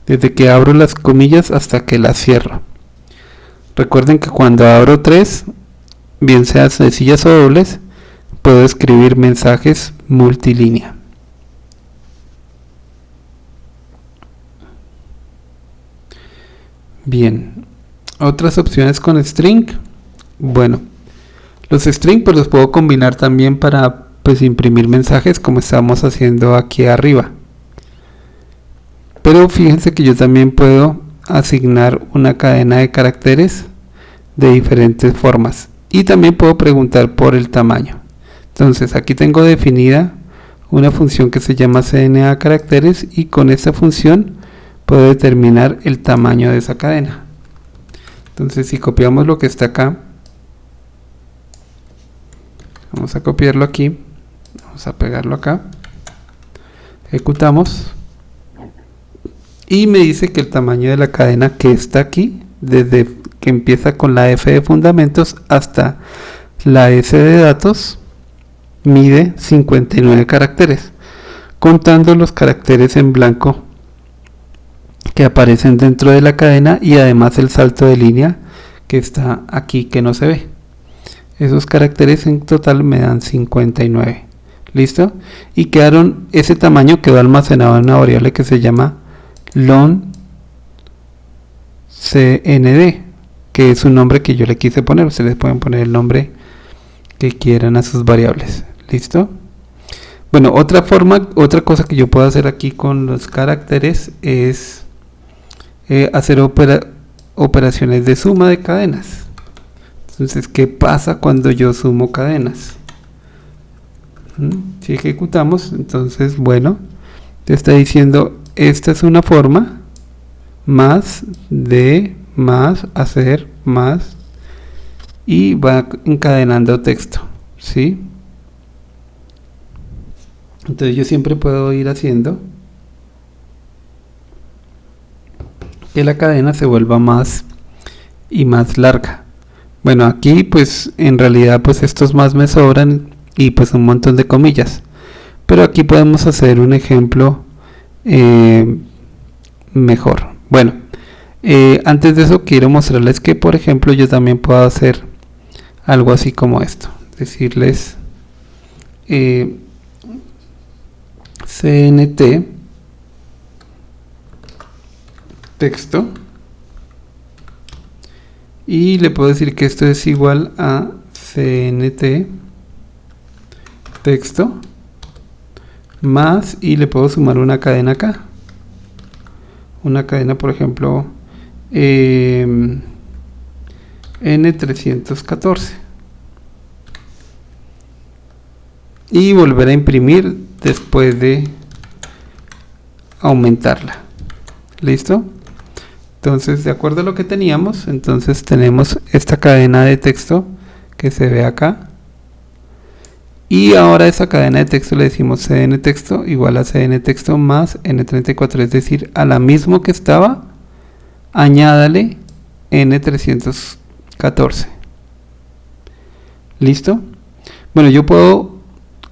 Desde que abro las comillas hasta que las cierro. Recuerden que cuando abro 3, bien sean sencillas o dobles, puedo escribir mensajes multilínea. Bien, otras opciones con string. Bueno, Los string pues los puedo combinar también para pues imprimir mensajes como estamos haciendo aquí arriba. Pero fíjense que yo también puedo asignar una cadena de caracteres de diferentes formas. Y también puedo preguntar por el tamaño. Entonces aquí tengo definida una función que se llama CNA caracteres y con esta función puedo determinar el tamaño de esa cadena. Entonces si copiamos lo que está acá, vamos a copiarlo aquí, vamos a pegarlo acá, ejecutamos y me dice que el tamaño de la cadena que está aquí, desde que empieza con la F de fundamentos hasta la S de datos, mide 59 caracteres, contando los caracteres en blanco que aparecen dentro de la cadena y además el salto de línea que está aquí que no se ve. Esos caracteres en total me dan 59. ¿Listo? Y ese tamaño quedó almacenado en una variable que se llama long cnd, que es un nombre que yo le quise poner. Ustedes pueden poner el nombre que quieran a sus variables. ¿Listo? Bueno, otra cosa que yo puedo hacer aquí con los caracteres es hacer operaciones de suma de cadenas. Entonces, ¿qué pasa cuando yo sumo cadenas? Si ejecutamos, entonces, bueno, te está diciendo, esta es una forma, más, de, más, hacer, más, y va encadenando texto, ¿sí? Entonces yo siempre puedo ir haciendo que la cadena se vuelva más y más larga. Bueno, aquí pues en realidad pues estos más me sobran y pues un montón de comillas, pero aquí podemos hacer un ejemplo mejor. Bueno, antes de eso quiero mostrarles que por ejemplo yo también puedo hacer algo así como esto, decirles cnt texto y le puedo decir que esto es igual a cnt texto más, y le puedo sumar una cadena acá, una cadena por ejemplo N314 y volver a imprimir después de aumentarla. ¿Listo? Entonces, de acuerdo a lo que teníamos, entonces tenemos esta cadena de texto que se ve acá. Y ahora esa cadena de texto le decimos cdnTexto igual a cdnTexto más n34, es decir, a la misma que estaba, añádale n314. ¿Listo? Bueno, yo puedo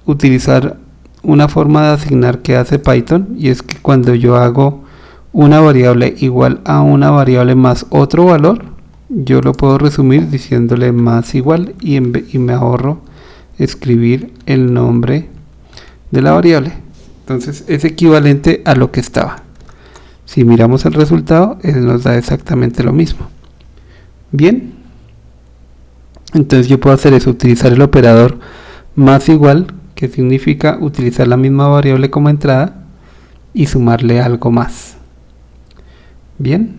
utilizar una forma de asignar que hace Python, y es que cuando yo hago una variable igual a una variable más otro valor, yo lo puedo resumir diciéndole más igual y me ahorro escribir el nombre de la variable. Entonces es equivalente a lo que estaba. Si miramos el resultado, nos da exactamente lo mismo. Bien, entonces yo puedo hacer eso, utilizar el operador más igual, que significa utilizar la misma variable como entrada y sumarle algo más. Bien,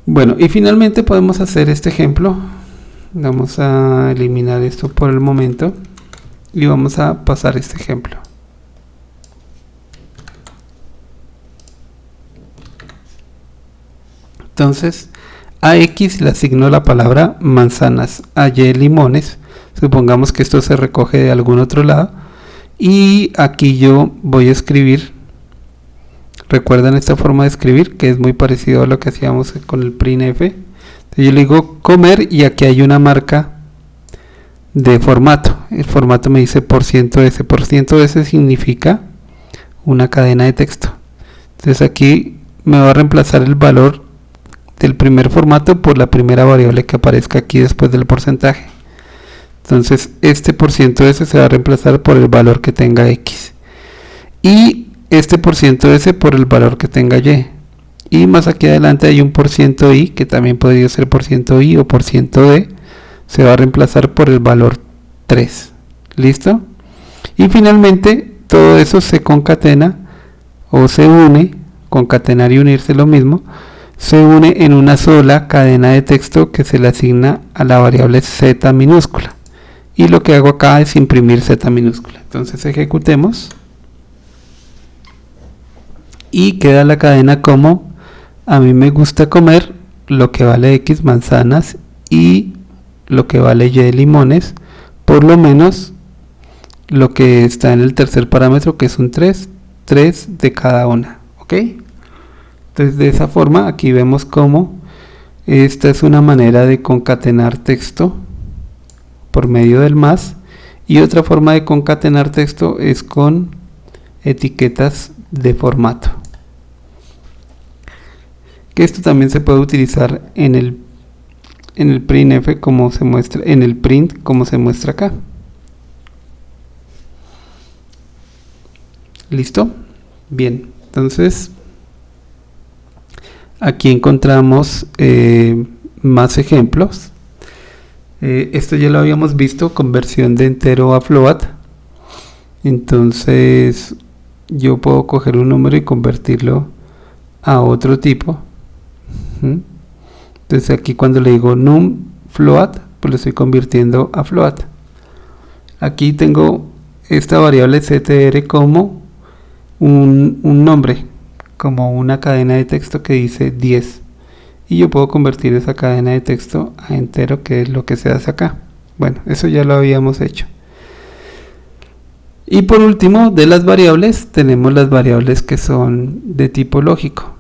bueno, y finalmente podemos hacer este ejemplo. Vamos a eliminar esto por el momento y vamos a pasar este ejemplo. Entonces a X le asigno la palabra manzanas, a Y limones. Supongamos que esto se recoge de algún otro lado y aquí yo voy a escribir. ¿Recuerdan esta forma de escribir? Que es muy parecido a lo que hacíamos con el printf. Entonces yo le digo comer y aquí hay una marca de formato. El formato me dice %s. %s significa una cadena de texto. Entonces aquí me va a reemplazar el valor del primer formato por la primera variable que aparezca aquí después del porcentaje. Entonces este %s se va a reemplazar por el valor que tenga X. Y este %s por el valor que tenga Y. Y más aquí adelante hay un %i que también podría ser %i o %d se va a reemplazar por el valor 3. ¿Listo? Y finalmente todo eso se concatena o se une, concatenar y unirse lo mismo, se une en una sola cadena de texto que se le asigna a la variable z minúscula. Y lo que hago acá es imprimir z minúscula. Entonces ejecutemos. Y queda la cadena como: a mí me gusta comer lo que vale x manzanas y lo que vale y limones, por lo menos lo que está en el tercer parámetro, que es un 3 de cada una. ¿Ok? Entonces de esa forma aquí vemos cómo esta es una manera de concatenar texto por medio del más, y otra forma de concatenar texto es con etiquetas de formato, que esto también se puede utilizar en el printf, como se muestra en el print, como se muestra acá. ¿Listo? Bien, entonces aquí encontramos más ejemplos. Esto ya lo habíamos visto, conversión de entero a float. Entonces yo puedo coger un número y convertirlo a otro tipo. Entonces aquí cuando le digo num float, pues lo estoy convirtiendo a float. Aquí tengo esta variable ctr como un nombre, como una cadena de texto que dice 10, y yo puedo convertir esa cadena de texto a entero, que es lo que se hace acá. Bueno, eso ya lo habíamos hecho. Y por último, de las variables, tenemos las variables que son de tipo lógico.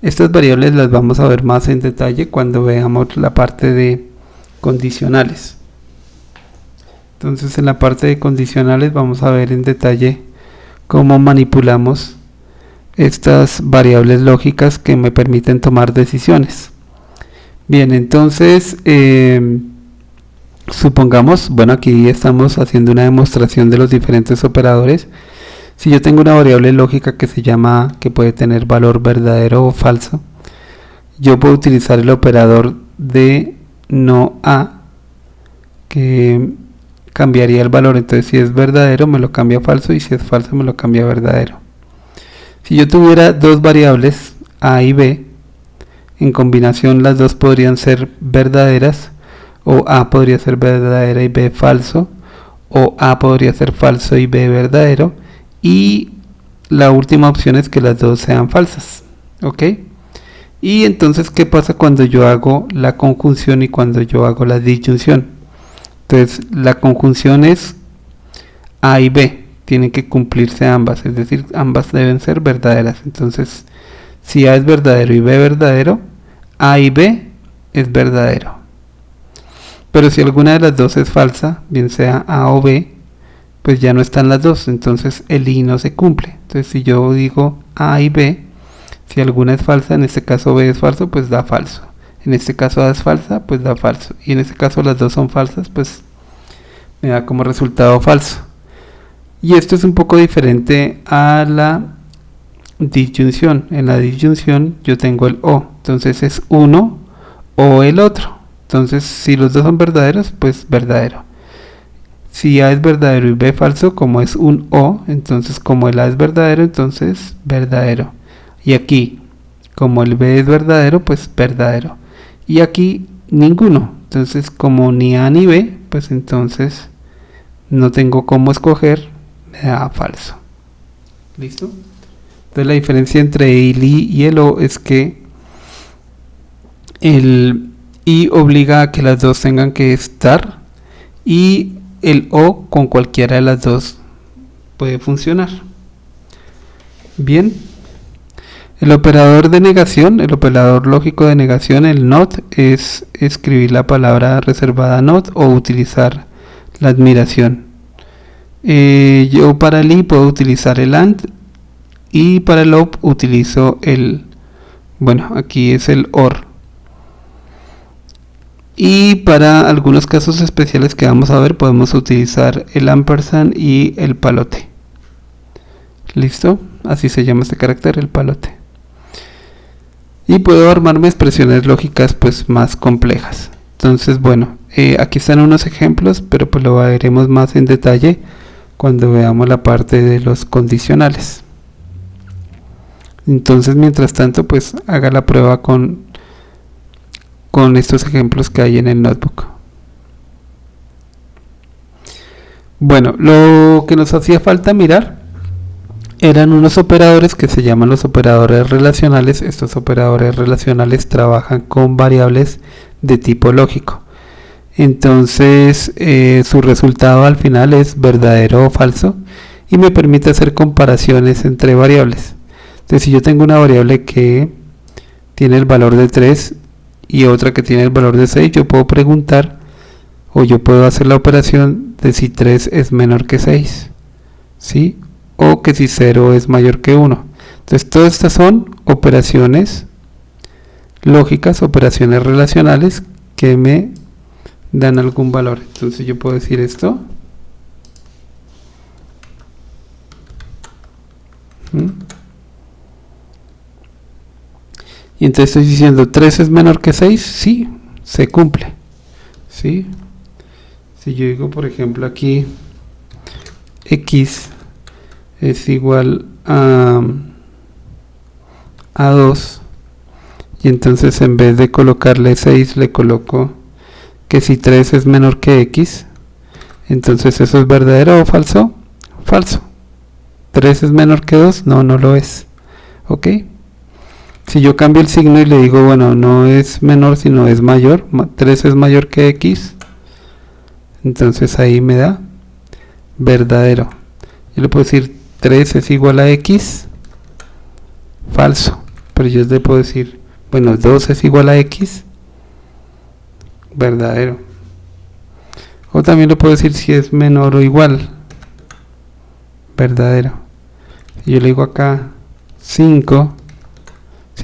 Estas variables las vamos a ver más en detalle cuando veamos la parte de condicionales. Entonces en la parte de condicionales vamos a ver en detalle cómo manipulamos estas variables lógicas que me permiten tomar decisiones. Bien, entonces supongamos, bueno, aquí estamos haciendo una demostración de los diferentes operadores. Si yo tengo una variable lógica que se llama, que puede tener valor verdadero o falso, yo puedo utilizar el operador de no a, que cambiaría el valor. Entonces si es verdadero me lo cambia a falso, y si es falso me lo cambia a verdadero. Si yo tuviera dos variables a y b, en combinación las dos podrían ser verdaderas, o a podría ser verdadera y b falso, o a podría ser falso y b verdadero, y la última opción es que las dos sean falsas. ¿Ok? Y entonces, ¿qué pasa cuando yo hago la conjunción y cuando yo hago la disyunción? Entonces la conjunción es a y b, tienen que cumplirse ambas, es decir, ambas deben ser verdaderas. Entonces si a es verdadero y b verdadero, a y b es verdadero. Pero si alguna de las dos es falsa, bien sea a o b, pues ya no están las dos, entonces el i no se cumple. Entonces si yo digo a y b, si alguna es falsa, en este caso b es falso, pues da falso. En este caso a es falsa, pues da falso. Y en este caso las dos son falsas, pues me da como resultado falso. Y esto es un poco diferente a la disyunción. En la disyunción yo tengo el o, entonces es uno o el otro. Entonces si los dos son verdaderos, pues verdadero. Si a es verdadero y b falso, como es un o, entonces como el a es verdadero, entonces verdadero. Y aquí, como el b es verdadero, pues verdadero. Y aquí ninguno, entonces como ni a ni b, pues entonces no tengo cómo escoger, me da falso. ¿Listo? Entonces la diferencia entre el i y el o es que el i obliga a que las dos tengan que estar, y el o con cualquiera de las dos puede funcionar. Bien, el operador de negación, el operador lógico de negación, el not, es escribir la palabra reservada not o utilizar la admiración. Yo para el i puedo utilizar el and, y para el op utilizo el, bueno, aquí es el or. Y para algunos casos especiales que vamos a ver, podemos utilizar el ampersand y el palote. ¿Listo? Así se llama este carácter, el palote. Y puedo armarme expresiones lógicas pues más complejas. Entonces, bueno, Aquí están unos ejemplos, pero pues lo veremos más en detalle cuando veamos la parte de los condicionales. Entonces, mientras tanto, pues haga la prueba con estos ejemplos que hay en el notebook. Bueno, lo que nos hacía falta mirar eran unos operadores que se llaman los operadores relacionales. Estos operadores relacionales trabajan con variables de tipo lógico. Entonces su resultado al final es verdadero o falso y me permite hacer comparaciones entre variables. Entonces, si yo tengo una variable que tiene el valor de 3 y otra que tiene el valor de 6, yo puedo preguntar o yo puedo hacer la operación de si 3 es menor que 6, ¿sí? O que si 0 es mayor que 1. Entonces, todas estas son operaciones lógicas, operaciones relacionales que me dan algún valor. Entonces, yo puedo decir esto. Y entonces estoy diciendo 3 es menor que 6, sí, se cumple, ¿sí? Si yo digo, por ejemplo, aquí x es igual a 2, y entonces en vez de colocarle 6 le coloco que si 3 es menor que x, entonces eso es verdadero o falso. Falso. 3 es menor que 2, no lo es. ¿Ok? Si yo cambio el signo y le digo, bueno, no es menor sino es mayor, 3 es mayor que x, entonces ahí me da verdadero. Yo le puedo decir 3 es igual a x, falso. Pero yo le puedo decir, bueno, 2 es igual a x, verdadero. O también le puedo decir si es menor o igual, verdadero. Y yo le digo acá 5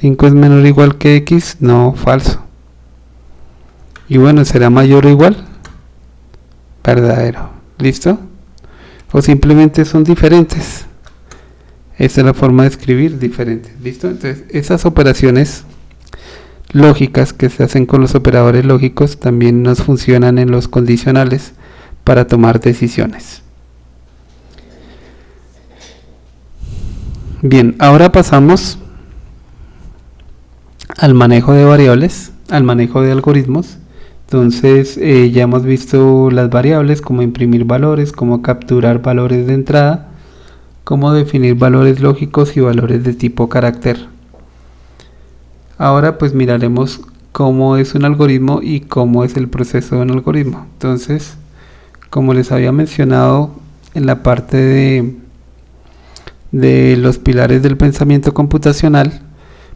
es menor o igual que x, no, falso. Y bueno, ¿será mayor o igual? Verdadero. ¿Listo? O simplemente son diferentes. Esta es la forma de escribir diferente. ¿Listo? Entonces, esas operaciones lógicas que se hacen con los operadores lógicos también nos funcionan en los condicionales para tomar decisiones. Bien, ahora pasamos al manejo de variables, al manejo de algoritmos. Entonces ya hemos visto las variables, cómo imprimir valores, cómo capturar valores de entrada, cómo definir valores lógicos y valores de tipo carácter. Ahora pues miraremos cómo es un algoritmo y cómo es el proceso de un algoritmo. Entonces, como les había mencionado en la parte de los pilares del pensamiento computacional,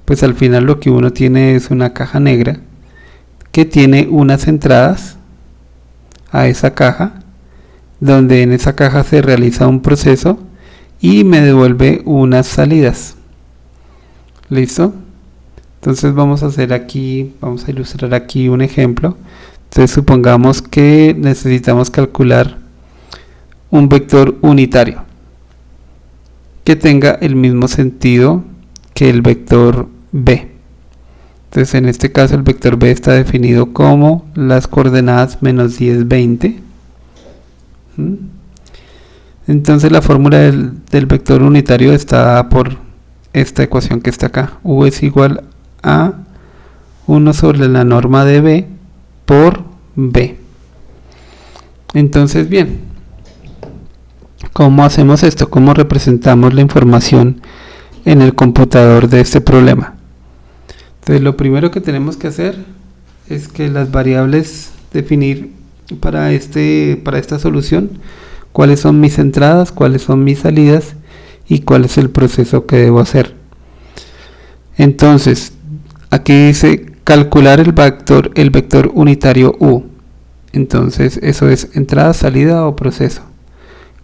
pues al final lo que uno tiene es una caja negra que tiene unas entradas a esa caja, donde en esa caja se realiza un proceso y me devuelve unas salidas. ¿Listo? Entonces vamos a hacer aquí, vamos a ilustrar aquí un ejemplo. Entonces supongamos que necesitamos calcular un vector unitario que tenga el mismo sentido que el vector b. Entonces en este caso el vector b está definido como las coordenadas menos 10, 20. Entonces la fórmula del vector unitario está por esta ecuación que está acá. U es igual a 1 sobre la norma de b por b. Entonces, bien, ¿cómo hacemos esto? ¿Cómo representamos la información en el computador de este problema? Entonces lo primero que tenemos que hacer es que las variables, definir para esta solución cuáles son mis entradas, cuáles son mis salidas y cuál es el proceso que debo hacer. Entonces aquí dice calcular el vector unitario u. Entonces eso es entrada, salida o proceso.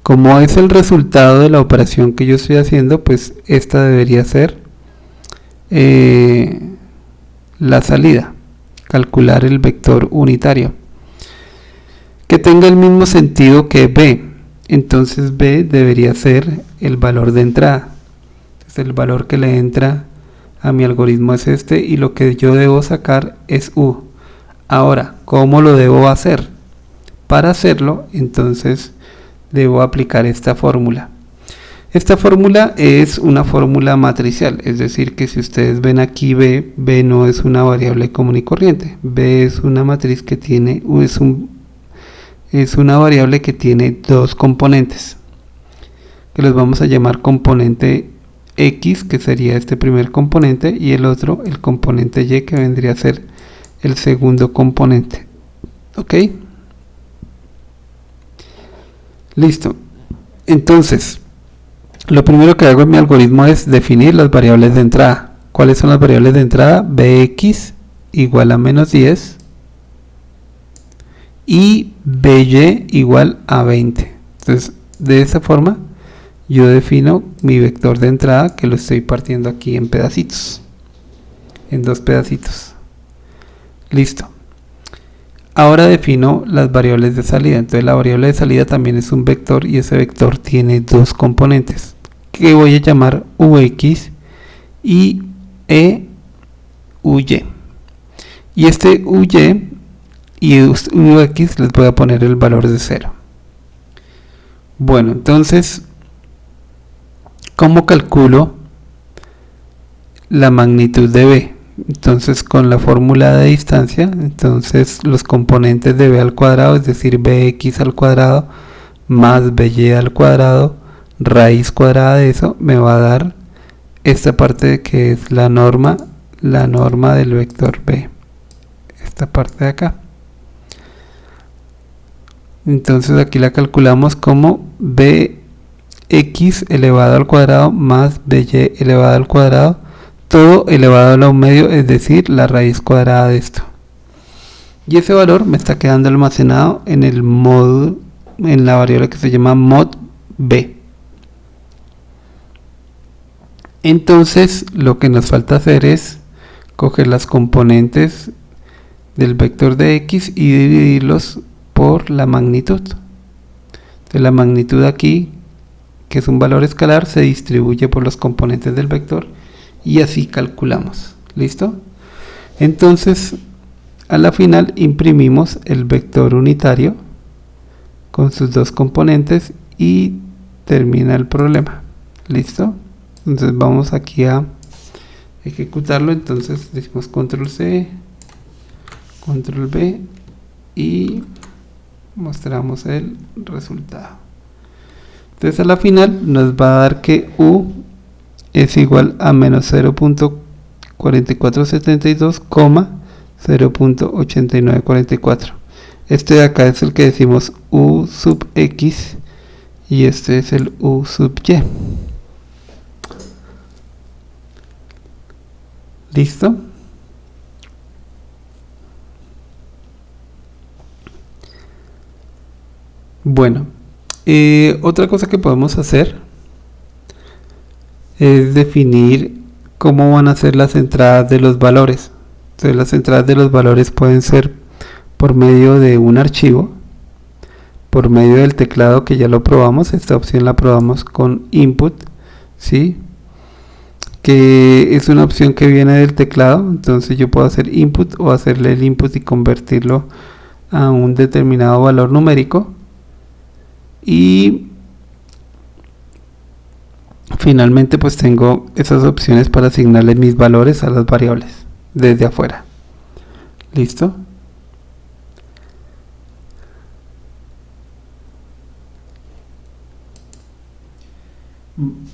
Como es el resultado de la operación que yo estoy haciendo, pues esta debería ser la salida. Calcular el vector unitario que tenga el mismo sentido que b. Entonces b debería ser el valor de entrada. Entonces el valor que le entra a mi algoritmo es este, y lo que yo debo sacar es u. Ahora, ¿cómo lo debo hacer? Para hacerlo, entonces debo aplicar esta fórmula. Esta fórmula es una fórmula matricial, es decir, que si ustedes ven aquí B no es una variable común y corriente. B es una matriz que tiene, es una variable que tiene dos componentes, que los vamos a llamar componente X, que sería este primer componente, y el otro, el componente Y, que vendría a ser el segundo componente. ¿Ok? Listo. Entonces, lo primero que hago en mi algoritmo es definir las variables de entrada. ¿Cuáles son las variables de entrada? Bx igual a menos 10 y by igual a 20. Entonces, de esa forma, yo defino mi vector de entrada, que lo estoy partiendo aquí en pedacitos, en dos pedacitos. Listo. Ahora defino las variables de salida. Entonces la variable de salida también es un vector, y ese vector tiene dos componentes que voy a llamar ux y uy. Y este uy y ux les voy a poner el valor de 0. Bueno, entonces, ¿cómo calculo la magnitud de b? Entonces, con la fórmula de distancia, entonces los componentes de b al cuadrado, es decir, bx al cuadrado más by al cuadrado, raíz cuadrada de eso, me va a dar esta parte que es la norma del vector b, esta parte de acá. Entonces aquí la calculamos como bx elevado al cuadrado más by elevado al cuadrado, todo elevado a un medio, es decir, la raíz cuadrada de esto. Y ese valor me está quedando almacenado en el módulo, en la variable que se llama mod b. Entonces lo que nos falta hacer es coger las componentes del vector de x y dividirlos por la magnitud. Entonces la magnitud aquí, que es un valor escalar, se distribuye por los componentes del vector, y así calculamos. ¿Listo? Entonces, a la final imprimimos el vector unitario con sus dos componentes y termina el problema. ¿Listo? Entonces vamos aquí a ejecutarlo. Entonces decimos control C, control V y mostramos el resultado. Entonces a la final nos va a dar que U es igual a menos 0.4472, 0.8944. Este de acá es el que decimos U sub X y este es el U sub Y. ¿Listo? Bueno, otra cosa que podemos hacer es definir cómo van a ser las entradas de los valores. Entonces las entradas de los valores pueden ser por medio de un archivo, por medio del teclado, que ya lo probamos. Esta opción la probamos con input, ¿sí? Que es una opción que viene del teclado. Entonces yo puedo hacer input o hacerle el input y convertirlo a un determinado valor numérico, y finalmente pues tengo esas opciones para asignarle mis valores a las variables desde afuera. ¿Listo?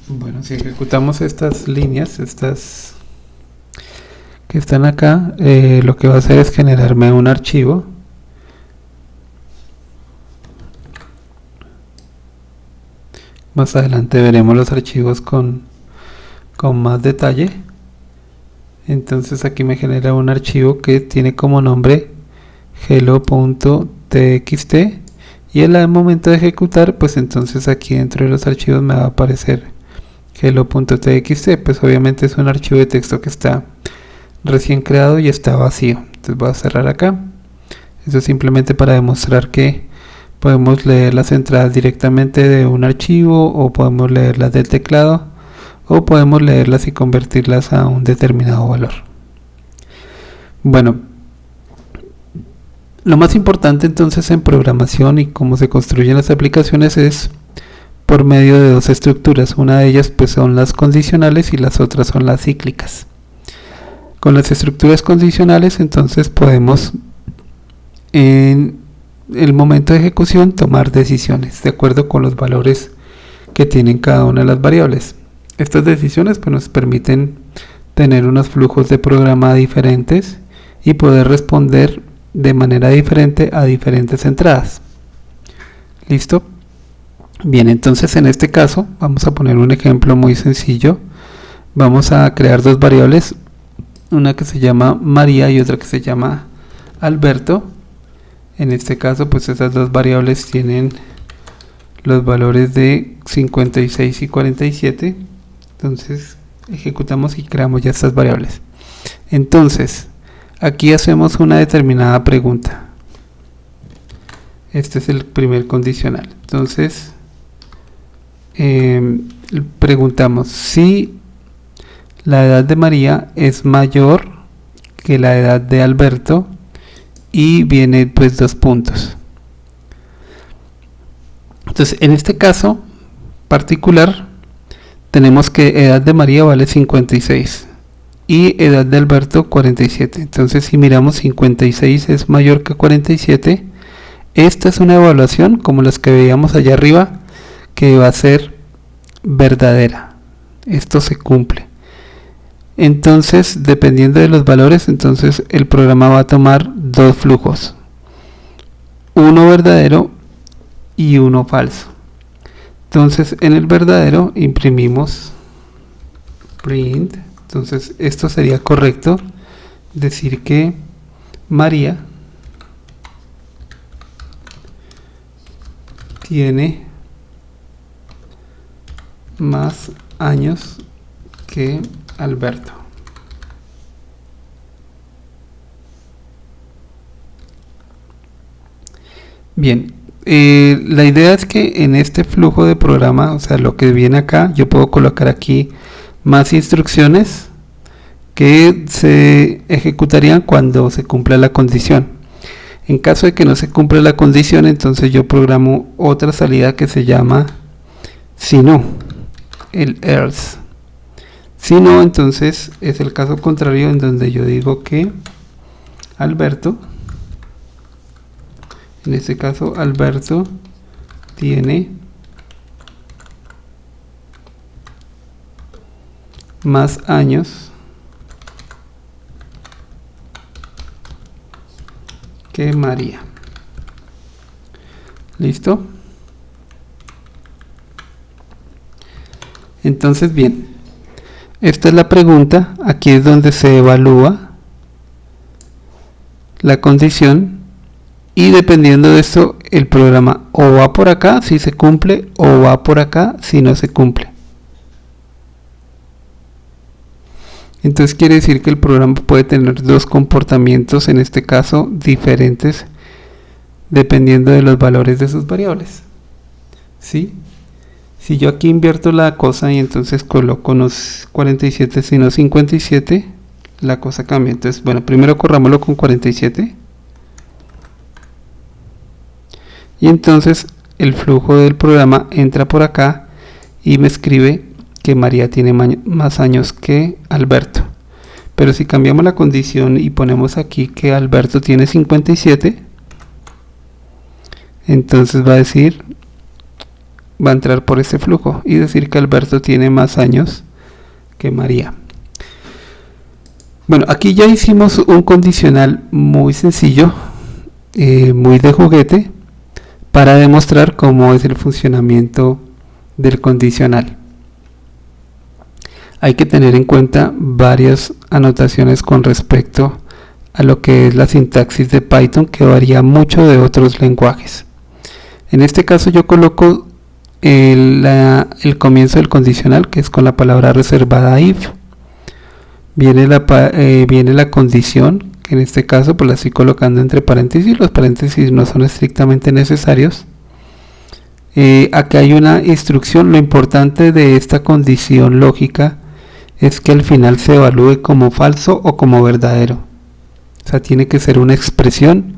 Bueno, si ejecutamos estas líneas, estas que están acá, lo que va a hacer es generarme un archivo. Más adelante veremos los archivos con más detalle. Entonces aquí me genera un archivo que tiene como nombre hello.txt, y en el momento de ejecutar, pues entonces aquí dentro de los archivos me va a aparecer hello.txt. Pues obviamente es un archivo de texto que está recién creado y está vacío. Entonces voy a cerrar acá. Eso es simplemente para demostrar que podemos leer las entradas directamente de un archivo, o podemos leerlas del teclado, o podemos leerlas y convertirlas a un determinado valor. Bueno, Lo más importante entonces en programación y cómo se construyen las aplicaciones es por medio de dos estructuras. Una de ellas pues son las condicionales y las otras son las cíclicas. Con las estructuras condicionales entonces podemos en el momento de ejecución tomar decisiones de acuerdo con los valores que tienen cada una de las variables. Estas decisiones pues nos permiten tener unos flujos de programa diferentes y poder responder de manera diferente a diferentes entradas. ¿Listo? Bien, entonces en este caso vamos a poner un ejemplo muy sencillo. Vamos a crear dos variables, una que se llama María y otra que se llama Alberto. En este caso pues esas dos variables tienen los valores de 56 y 47. Entonces ejecutamos y creamos ya estas variables. Entonces aquí hacemos una determinada pregunta. Este es el primer condicional. Entonces preguntamos si la edad de María es mayor que la edad de Alberto, y viene pues dos puntos. Entonces en este caso particular tenemos que edad de María vale 56 y edad de Alberto 47. Entonces si miramos 56 es mayor que 47. Esta es una evaluación como las que veíamos allá arriba, que va a ser verdadera. Esto se cumple. Entonces dependiendo de los valores, entonces el programa va a tomar dos flujos, uno verdadero y uno falso. Entonces en el verdadero imprimimos print. Entonces esto sería correcto decir que María tiene más años que Alberto. Bien, la idea es que en este flujo de programa, o sea, lo que viene acá, yo puedo colocar aquí más instrucciones que se ejecutarían cuando se cumpla la condición. En caso de que no se cumpla la condición, entonces yo programo otra salida que se llama si no, el else. Si no, entonces es el caso contrario, en donde yo digo que Alberto, en este caso Alberto tiene más años que María. ¿Listo? Entonces, bien, esta es la pregunta. Aquí es donde se evalúa la condición, y dependiendo de esto el programa o va por acá si se cumple o va por acá si no se cumple. Entonces quiere decir que el programa puede tener dos comportamientos, en este caso diferentes, dependiendo de los valores de sus variables. ¿Sí? Si yo aquí invierto la cosa y entonces coloco unos 47 sino 57, la cosa cambia. Entonces, bueno, primero corrámoslo con 47. Y entonces el flujo del programa entra por acá y me escribe que María tiene más años que Alberto. Pero si cambiamos la condición y ponemos aquí que Alberto tiene 57, entonces va a entrar por este flujo y decir que Alberto tiene más años que María. Bueno, aquí ya hicimos un condicional muy sencillo, muy de juguete, para demostrar cómo es el funcionamiento del condicional. Hay que tener en cuenta varias anotaciones con respecto a lo que es la sintaxis de Python, que varía mucho de otros lenguajes. En este caso yo coloco el comienzo del condicional, que es con la palabra reservada if. Viene la condición, que en este caso pues la estoy colocando entre paréntesis. Los paréntesis no son estrictamente necesarios. Acá hay una instrucción. Lo importante de esta condición lógica es que al final se evalúe como falso o como verdadero. O sea, tiene que ser una expresión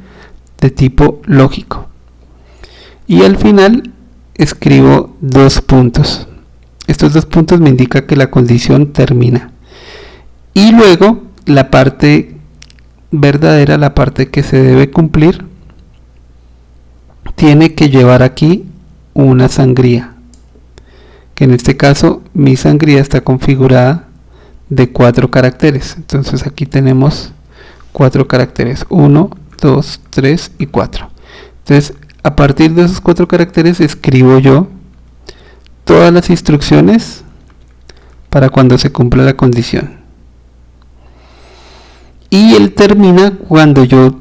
de tipo lógico. Y al final escribo 2 puntos. Estos 2 puntos me indican que la condición termina. Y luego la parte verdadera, la parte que se debe cumplir, tiene que llevar aquí una sangría, que en este caso mi sangría está configurada de 4 caracteres. Entonces aquí tenemos 4 caracteres, 1, 2, 3 y 4. Entonces a partir de esos 4 caracteres escribo yo todas las instrucciones para cuando se cumpla la condición. Y él termina cuando yo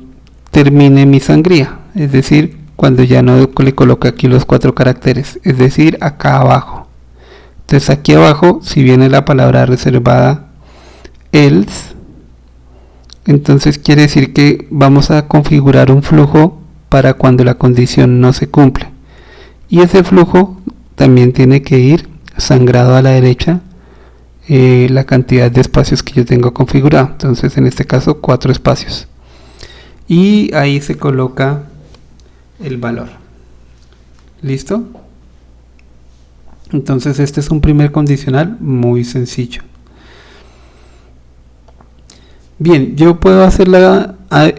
termine mi sangría, es decir, cuando ya no le coloque aquí los 4 caracteres, es decir, acá abajo. Entonces aquí abajo, si viene la palabra reservada else, entonces quiere decir que vamos a configurar un flujo para cuando la condición no se cumple. Y ese flujo también tiene que ir sangrado a la derecha la cantidad de espacios que yo tengo configurado. Entonces en este caso 4 espacios. Y ahí se coloca el valor. ¿Listo? Entonces este es un primer condicional muy sencillo. Bien, yo puedo hacer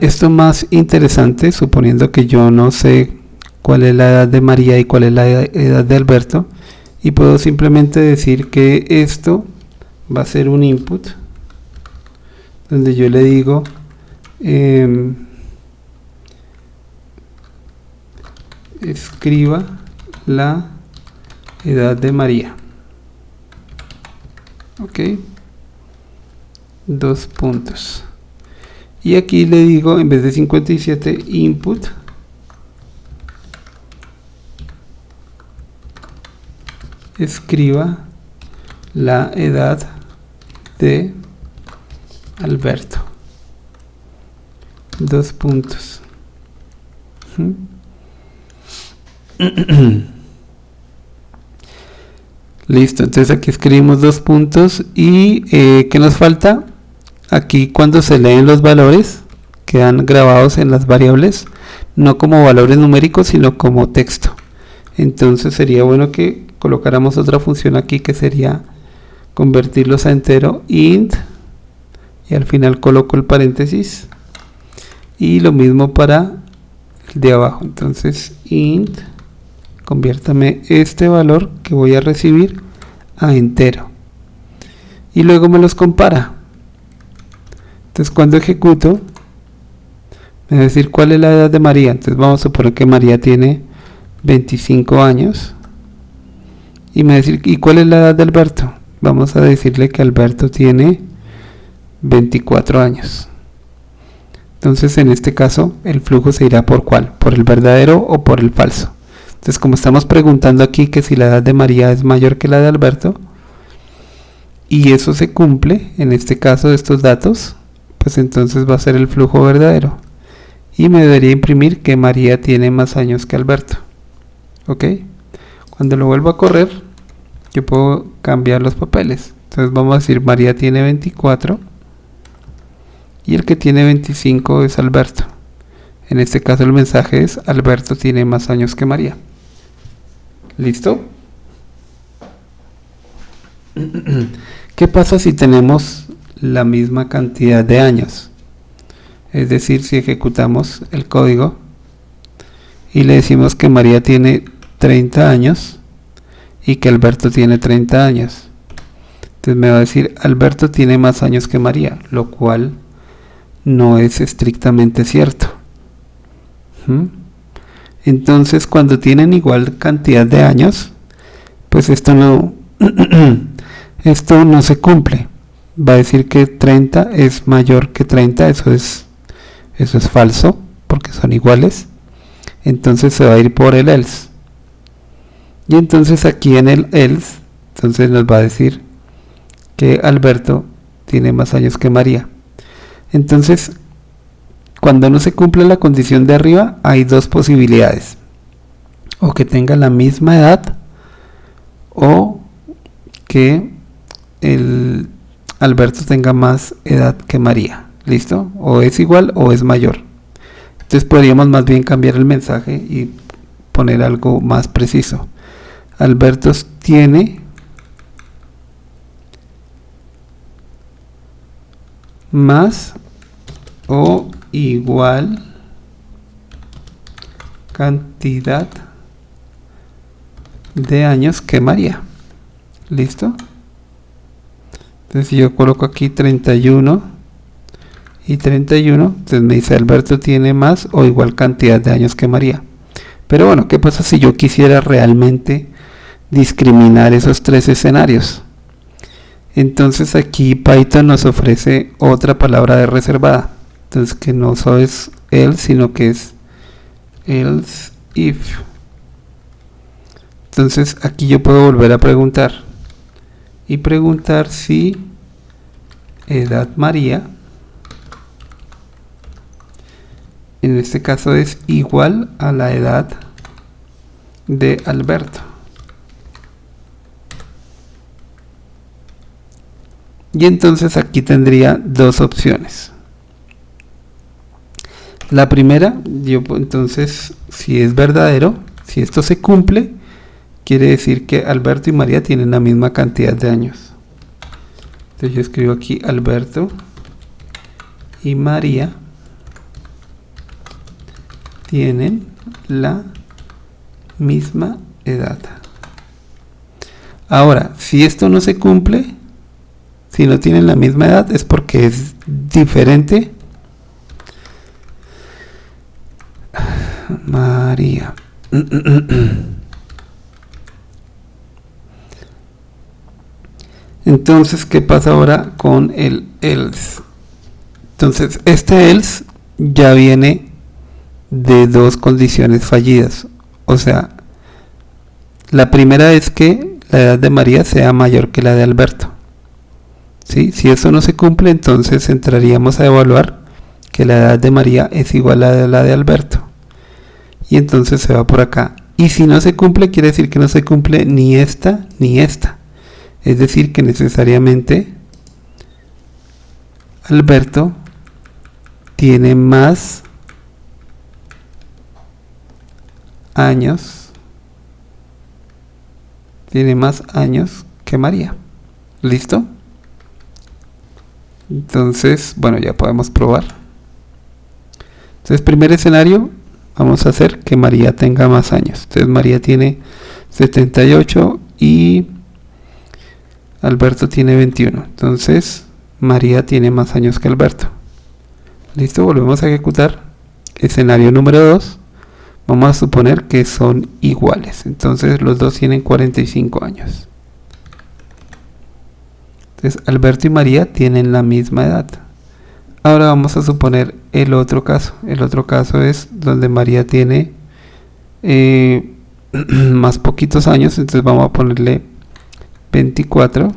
esto más interesante, suponiendo que yo no sé cuál es la edad de María y cuál es la edad de Alberto, y puedo simplemente decir que esto va a ser un input donde yo le digo escriba la edad de María. Ok, 2 puntos, y aquí le digo, en vez de 57, input escriba la edad de Alberto, 2 puntos. Listo, entonces aquí escribimos 2 puntos y ¿qué nos falta? Aquí cuando se leen los valores quedan grabados en las variables, no como valores numéricos sino como texto. Entonces sería bueno que colocáramos otra función aquí que sería convertirlos a entero, int, y al final coloco el paréntesis, y lo mismo para el de abajo. Entonces int, conviértame este valor que voy a recibir a entero, y luego me los compara. Entonces cuando ejecuto me va a decir cuál es la edad de María. Entonces vamos a suponer que María tiene 25 años, y me va a decir, ¿y cuál es la edad de Alberto? Vamos a decirle que Alberto tiene 24 años. Entonces en este caso el flujo se irá por ¿cuál? ¿Por el verdadero o por el falso? Entonces como estamos preguntando aquí que si la edad de María es mayor que la de Alberto, y eso se cumple en este caso de estos datos, pues entonces va a ser el flujo verdadero, y me debería imprimir que María tiene más años que Alberto. Ok, cuando lo vuelvo a correr yo puedo cambiar los papeles. Entonces vamos a decir María tiene 24 y el que tiene 25 es Alberto. En este caso el mensaje es Alberto tiene más años que María. ¿Listo? ¿Qué pasa si tenemos la misma cantidad de años? Es decir, si ejecutamos el código y le decimos que María tiene 30 años y que Alberto tiene 30 años. Entonces me va a decir Alberto tiene más años que María, lo cual no es estrictamente cierto. Entonces cuando tienen igual cantidad de años, pues esto no esto no se cumple. Va a decir que 30 es mayor que 30, eso es falso porque son iguales. Entonces se va a ir por el else. Y entonces aquí en el else, entonces nos va a decir que Alberto tiene más años que María. Entonces, cuando no se cumple la condición de arriba, hay 2 posibilidades: o que tenga la misma edad, o que el Alberto tenga más edad que María. ¿Listo? O es igual o es mayor. Entonces podríamos más bien cambiar el mensaje y poner algo más preciso. Alberto tiene más o igual cantidad de años que María. ¿Listo? Entonces si yo coloco aquí 31 y 31, entonces me dice Alberto tiene más o igual cantidad de años que María. Pero bueno, ¿qué pasa si yo quisiera realmente discriminar esos tres escenarios? Entonces aquí Python nos ofrece otra palabra de reservada. Entonces que no solo es else, sino que es else if. Entonces aquí yo puedo volver a preguntar y preguntar si edad María en este caso es igual a la edad de Alberto. Y entonces aquí tendría dos opciones. La primera, entonces si es verdadero, si esto se cumple, quiere decir que Alberto y María tienen la misma cantidad de años. Entonces yo escribo aquí Alberto y María tienen la misma edad. Ahora, si esto no se cumple, si no tienen la misma edad, es porque es diferente. María. Entonces, ¿qué pasa ahora con el else? Entonces, este else ya viene de dos condiciones fallidas. O sea, la primera es que la edad de María sea mayor que la de Alberto. ¿Sí? Si eso no se cumple, entonces entraríamos a evaluar que la edad de María es igual a la de Alberto. Y entonces se va por acá. Y si no se cumple, quiere decir que no se cumple ni esta ni esta. Es decir, que necesariamente Alberto tiene más años que María. ¿Listo? Entonces, bueno, ya podemos probar. Entonces, primer escenario, vamos a hacer que María tenga más años. Entonces, María tiene 78 y Alberto tiene 21. Entonces, María tiene más años que Alberto. ¿Listo? Volvemos a ejecutar. Escenario número 2. Vamos a suponer que son iguales. Entonces los dos tienen 45 años. Entonces Alberto y María tienen la misma edad. Ahora vamos a suponer el otro caso. El otro caso es donde María tiene más poquitos años. Entonces vamos a ponerle 24.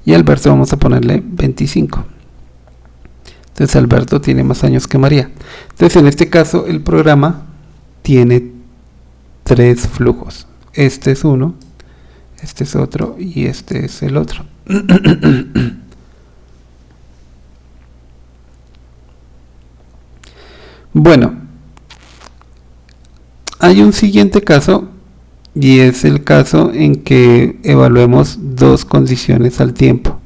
Y a Alberto vamos a ponerle 25. Entonces Alberto tiene más años que María. Entonces en este caso el programa tiene tres flujos. Este es uno, este es otro y este es el otro. Bueno, hay un siguiente caso y es el caso en que evaluemos dos condiciones al tiempo.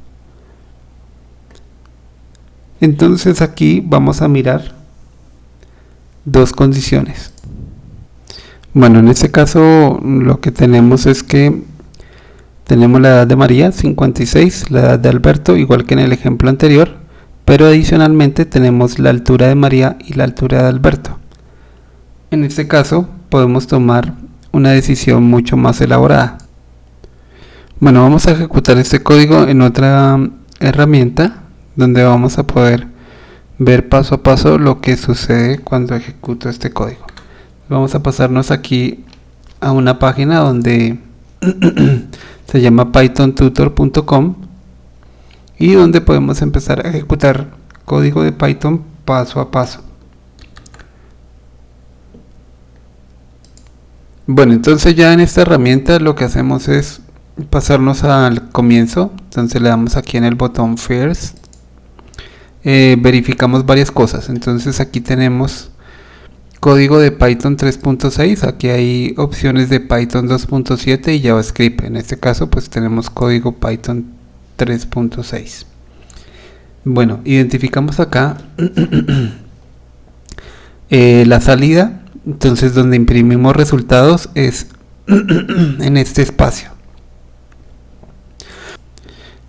Entonces aquí vamos a mirar dos condiciones. Bueno, en este caso lo que tenemos es que tenemos la edad de María, 56, la edad de Alberto, igual que en el ejemplo anterior, pero adicionalmente tenemos la altura de María y la altura de Alberto. En este caso podemos tomar una decisión mucho más elaborada. Bueno, vamos a ejecutar este código en otra herramienta donde vamos a poder ver paso a paso lo que sucede cuando ejecuto este código. Vamos a pasarnos aquí a una página donde se llama pythontutor.com y donde podemos empezar a ejecutar código de Python paso a paso. Bueno, entonces ya en esta herramienta lo que hacemos es pasarnos al comienzo. Entonces le damos aquí en el botón First. verificamos varias cosas. Entonces aquí tenemos código de Python 3.6, aquí hay opciones de Python 2.7 y JavaScript. En este caso pues tenemos código Python 3.6. Bueno, identificamos acá la salida. Entonces donde imprimimos resultados es en este espacio.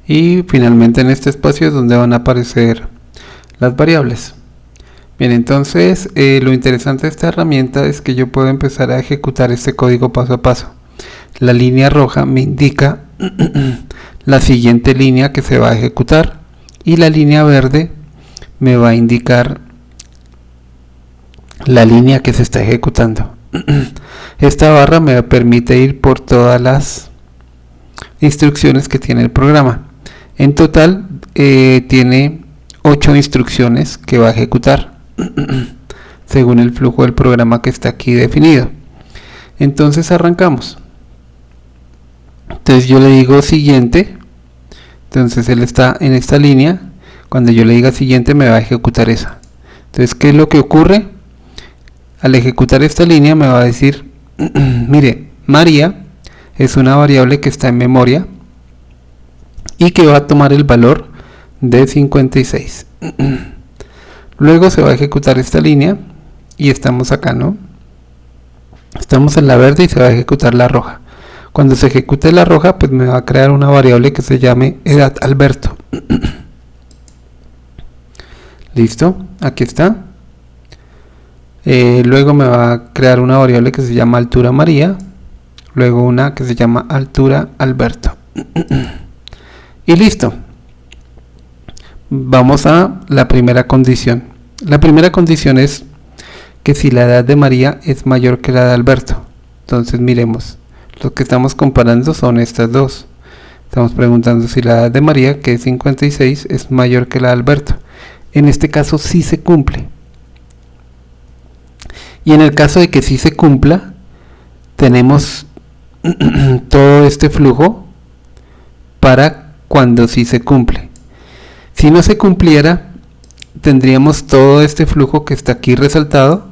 Y finalmente en este espacio es donde van a aparecer las variables. Bien, entonces lo interesante de esta herramienta es que yo puedo empezar a ejecutar este código paso a paso. La línea roja me indica la siguiente línea que se va a ejecutar y la línea verde me va a indicar la línea que se está ejecutando. Esta barra me permite ir por todas las instrucciones que tiene el programa. En total tiene 8 instrucciones que va a ejecutar según el flujo del programa que está aquí definido. Entonces arrancamos. Entonces yo le digo siguiente. Entonces él está en esta línea. Cuando yo le diga siguiente me va a ejecutar esa. Entonces, ¿qué es lo que ocurre? Al ejecutar esta línea me va a decir mire, María es una variable que está en memoria y que va a tomar el valor de 56. Luego se va a ejecutar esta línea y estamos acá, ¿no? Estamos en la verde y se va a ejecutar la roja. Cuando se ejecute la roja, pues me va a crear una variable que se llame edad Alberto. Listo, aquí está. Luego me va a crear una variable que se llama altura María. Luego una que se llama altura Alberto. Y listo. Vamos a la primera condición. La primera condición es que si la edad de María es mayor que la de Alberto. Entonces miremos. Lo que estamos comparando son estas dos. Estamos preguntando si la edad de María, que es 56, es mayor que la de Alberto. En este caso sí se cumple. Y en el caso de que sí se cumpla, tenemos todo este flujo para cuando sí se cumple. Si no se cumpliera, tendríamos todo este flujo que está aquí resaltado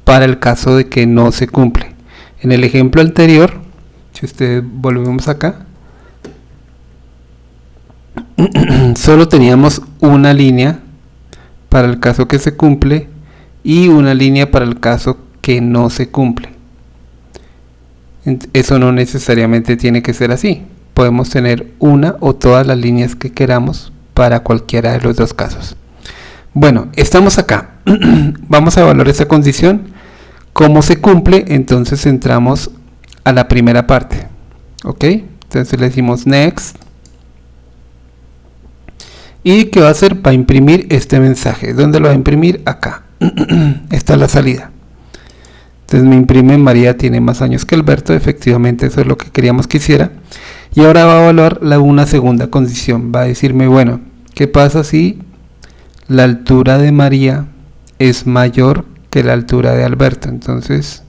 para el caso de que no se cumple. En el ejemplo anterior, si ustedes volvemos acá, solo teníamos una línea para el caso que se cumple y una línea para el caso que no se cumple. Eso no necesariamente tiene que ser así. Podemos tener una o todas las líneas que queramos para cualquiera de los dos casos. Bueno, estamos acá. Vamos a evaluar esa condición. ¿Cómo se cumple? Entonces entramos a la primera parte. ¿Ok? Entonces le decimos next. ¿Y qué va a hacer? Va a imprimir este mensaje. ¿Dónde lo va a imprimir? Acá. Esta es la salida. Entonces me imprime María tiene más años que Alberto. Efectivamente eso es lo que queríamos que hiciera. Y ahora va a evaluar una segunda condición. Va a decirme, bueno, ¿qué pasa si la altura de María es mayor que la altura de Alberto? Entonces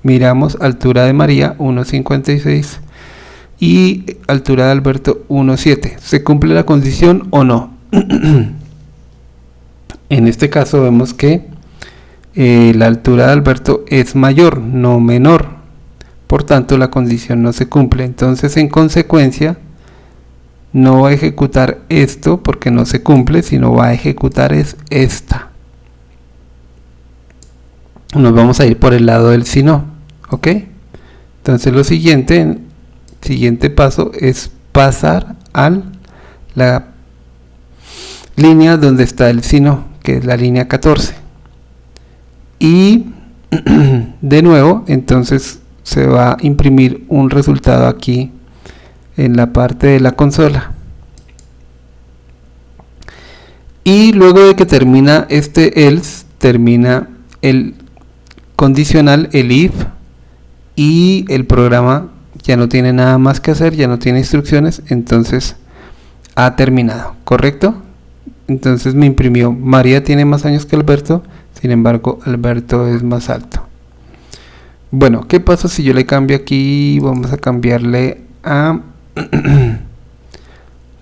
miramos altura de María 1,56 y altura de Alberto 1,7. ¿Se cumple la condición o no? En este caso vemos que la altura de Alberto es mayor, no menor. Por tanto, la condición no se cumple. Entonces, en consecuencia, no va a ejecutar esto porque no se cumple, sino va a ejecutar es esta. Nos vamos a ir por el lado del si no. ¿Ok? Entonces, lo siguiente paso es pasar a la línea donde está el si no, que es la línea 14. Y de nuevo, entonces se va a imprimir un resultado aquí en la parte de la consola. Y luego de que termina este else, termina el condicional, el if, y el programa ya no tiene nada más que hacer, ya no tiene instrucciones, entonces ha terminado, ¿correcto? Entonces me imprimió María tiene más años que Alberto, sin embargo Alberto es más alto. Bueno, ¿qué pasa si yo le cambio aquí? Vamos a cambiarle a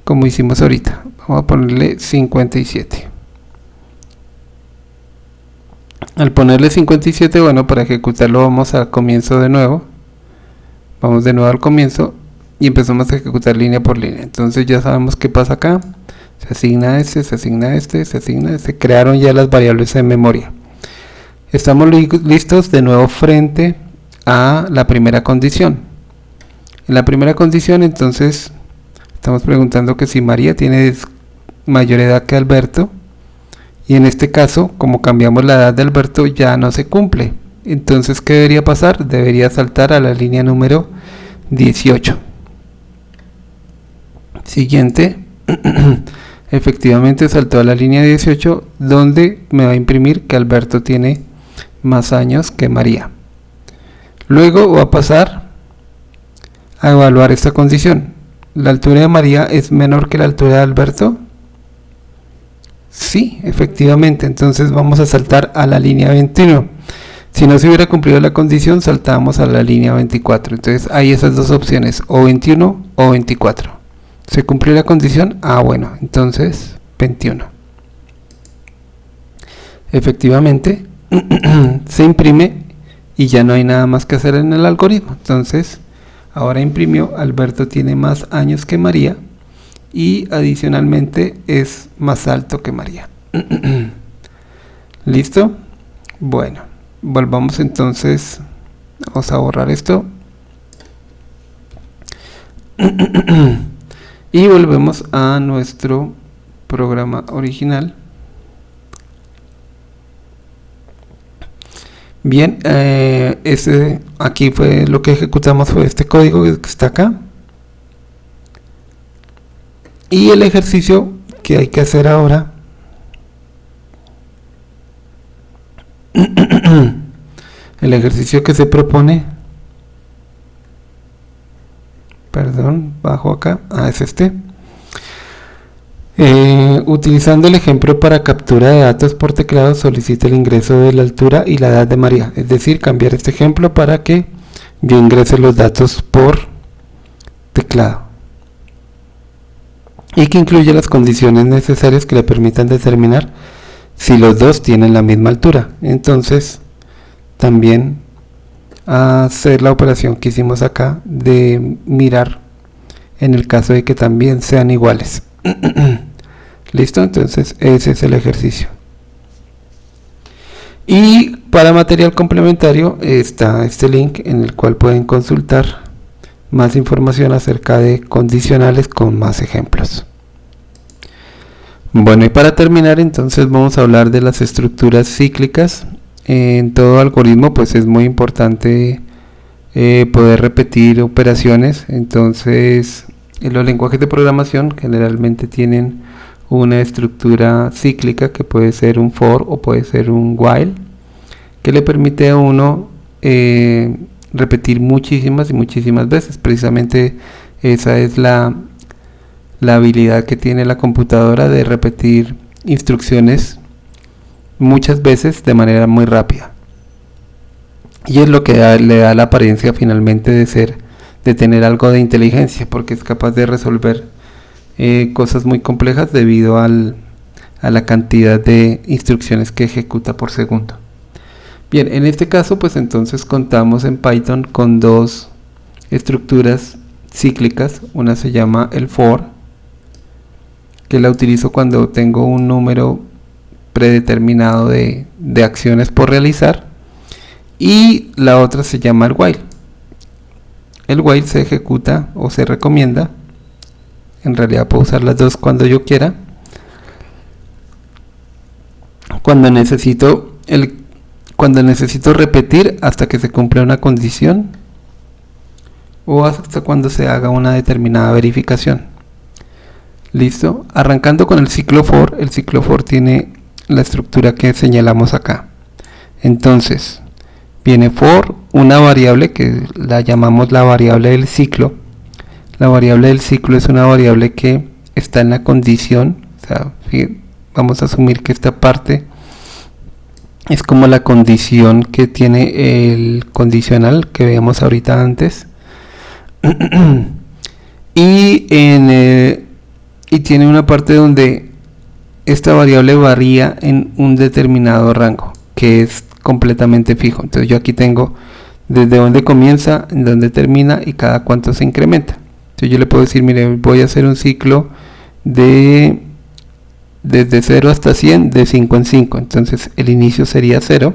como hicimos ahorita, vamos a ponerle 57. Al ponerle 57, bueno, para ejecutarlo vamos al comienzo de nuevo. Vamos de nuevo al comienzo y empezamos a ejecutar línea por línea. Entonces ya sabemos qué pasa acá. Se asigna este, se asigna este, se asigna este. Se crearon ya las variables en memoria. Estamos listos de nuevo frente a la primera condición. En la primera condición, entonces, estamos preguntando que si María tiene mayor edad que Alberto. Y en este caso, como cambiamos la edad de Alberto, ya no se cumple. Entonces, ¿qué debería pasar? Debería saltar a la línea número 18. Siguiente. Efectivamente saltó a la línea 18, donde me va a imprimir que Alberto tiene más años que María. Luego va a pasar a evaluar esta condición. ¿La altura de María es menor que la altura de Alberto? Sí, efectivamente. Entonces vamos a saltar a la línea 21. Si no se hubiera cumplido la condición, saltamos a la línea 24. Entonces hay esas dos opciones, o 21 o 24. ¿Se cumplió la condición? Ah, bueno, entonces 21. Efectivamente, se imprime y ya no hay nada más que hacer en el algoritmo. Entonces, ahora imprimió, Alberto tiene más años que María y adicionalmente es más alto que María. ¿Listo? Bueno, volvamos entonces, vamos a borrar esto. Y volvemos a nuestro programa original. Bien, aquí fue lo que ejecutamos, fue este código que está acá. Y el ejercicio que hay que hacer ahora el ejercicio que se propone, perdón, bajo acá, es este. Utilizando el ejemplo para captura de datos por teclado, solicita el ingreso de la altura y la edad de María. Es decir, cambiar este ejemplo para que yo ingrese los datos por teclado y que incluya las condiciones necesarias que le permitan determinar si los dos tienen la misma altura. Entonces, también hacer la operación que hicimos acá de mirar en el caso de que también sean iguales. Listo, entonces ese es el ejercicio. Y para material complementario está este link en el cual pueden consultar más información acerca de condicionales con más ejemplos. Bueno, y para terminar entonces vamos a hablar de las estructuras cíclicas. En todo algoritmo pues es muy importante poder repetir operaciones. Entonces los lenguajes de programación generalmente tienen una estructura cíclica que puede ser un for o puede ser un while, que le permite a uno repetir muchísimas y muchísimas veces. Precisamente esa es la habilidad que tiene la computadora de repetir instrucciones muchas veces de manera muy rápida, y es lo que le da la apariencia finalmente de tener algo de inteligencia, porque es capaz de resolver cosas muy complejas debido a la cantidad de instrucciones que ejecuta por segundo. Bien, en este caso pues entonces contamos en Python con dos estructuras cíclicas. Una se llama el for, que la utilizo cuando tengo un número predeterminado de acciones por realizar, y la otra se llama el while. El while se ejecuta o se recomienda, en realidad puedo usar las dos cuando yo quiera, cuando necesito repetir hasta que se cumpla una condición o hasta cuando se haga una determinada verificación. Listo, arrancando con el ciclo for. El ciclo for tiene la estructura que señalamos acá. Entonces viene for, una variable que la llamamos la variable del ciclo. La variable del ciclo es una variable que está en la condición, o sea, vamos a asumir que esta parte es como la condición que tiene el condicional que veíamos ahorita antes. Y tiene una parte donde esta variable varía en un determinado rango. que es completamente fijo. Entonces yo aquí tengo desde dónde comienza, en dónde termina y cada cuánto se incrementa. Entonces yo le puedo decir, mire, voy a hacer un ciclo de desde 0 hasta 100 de 5 en 5. Entonces el inicio sería 0,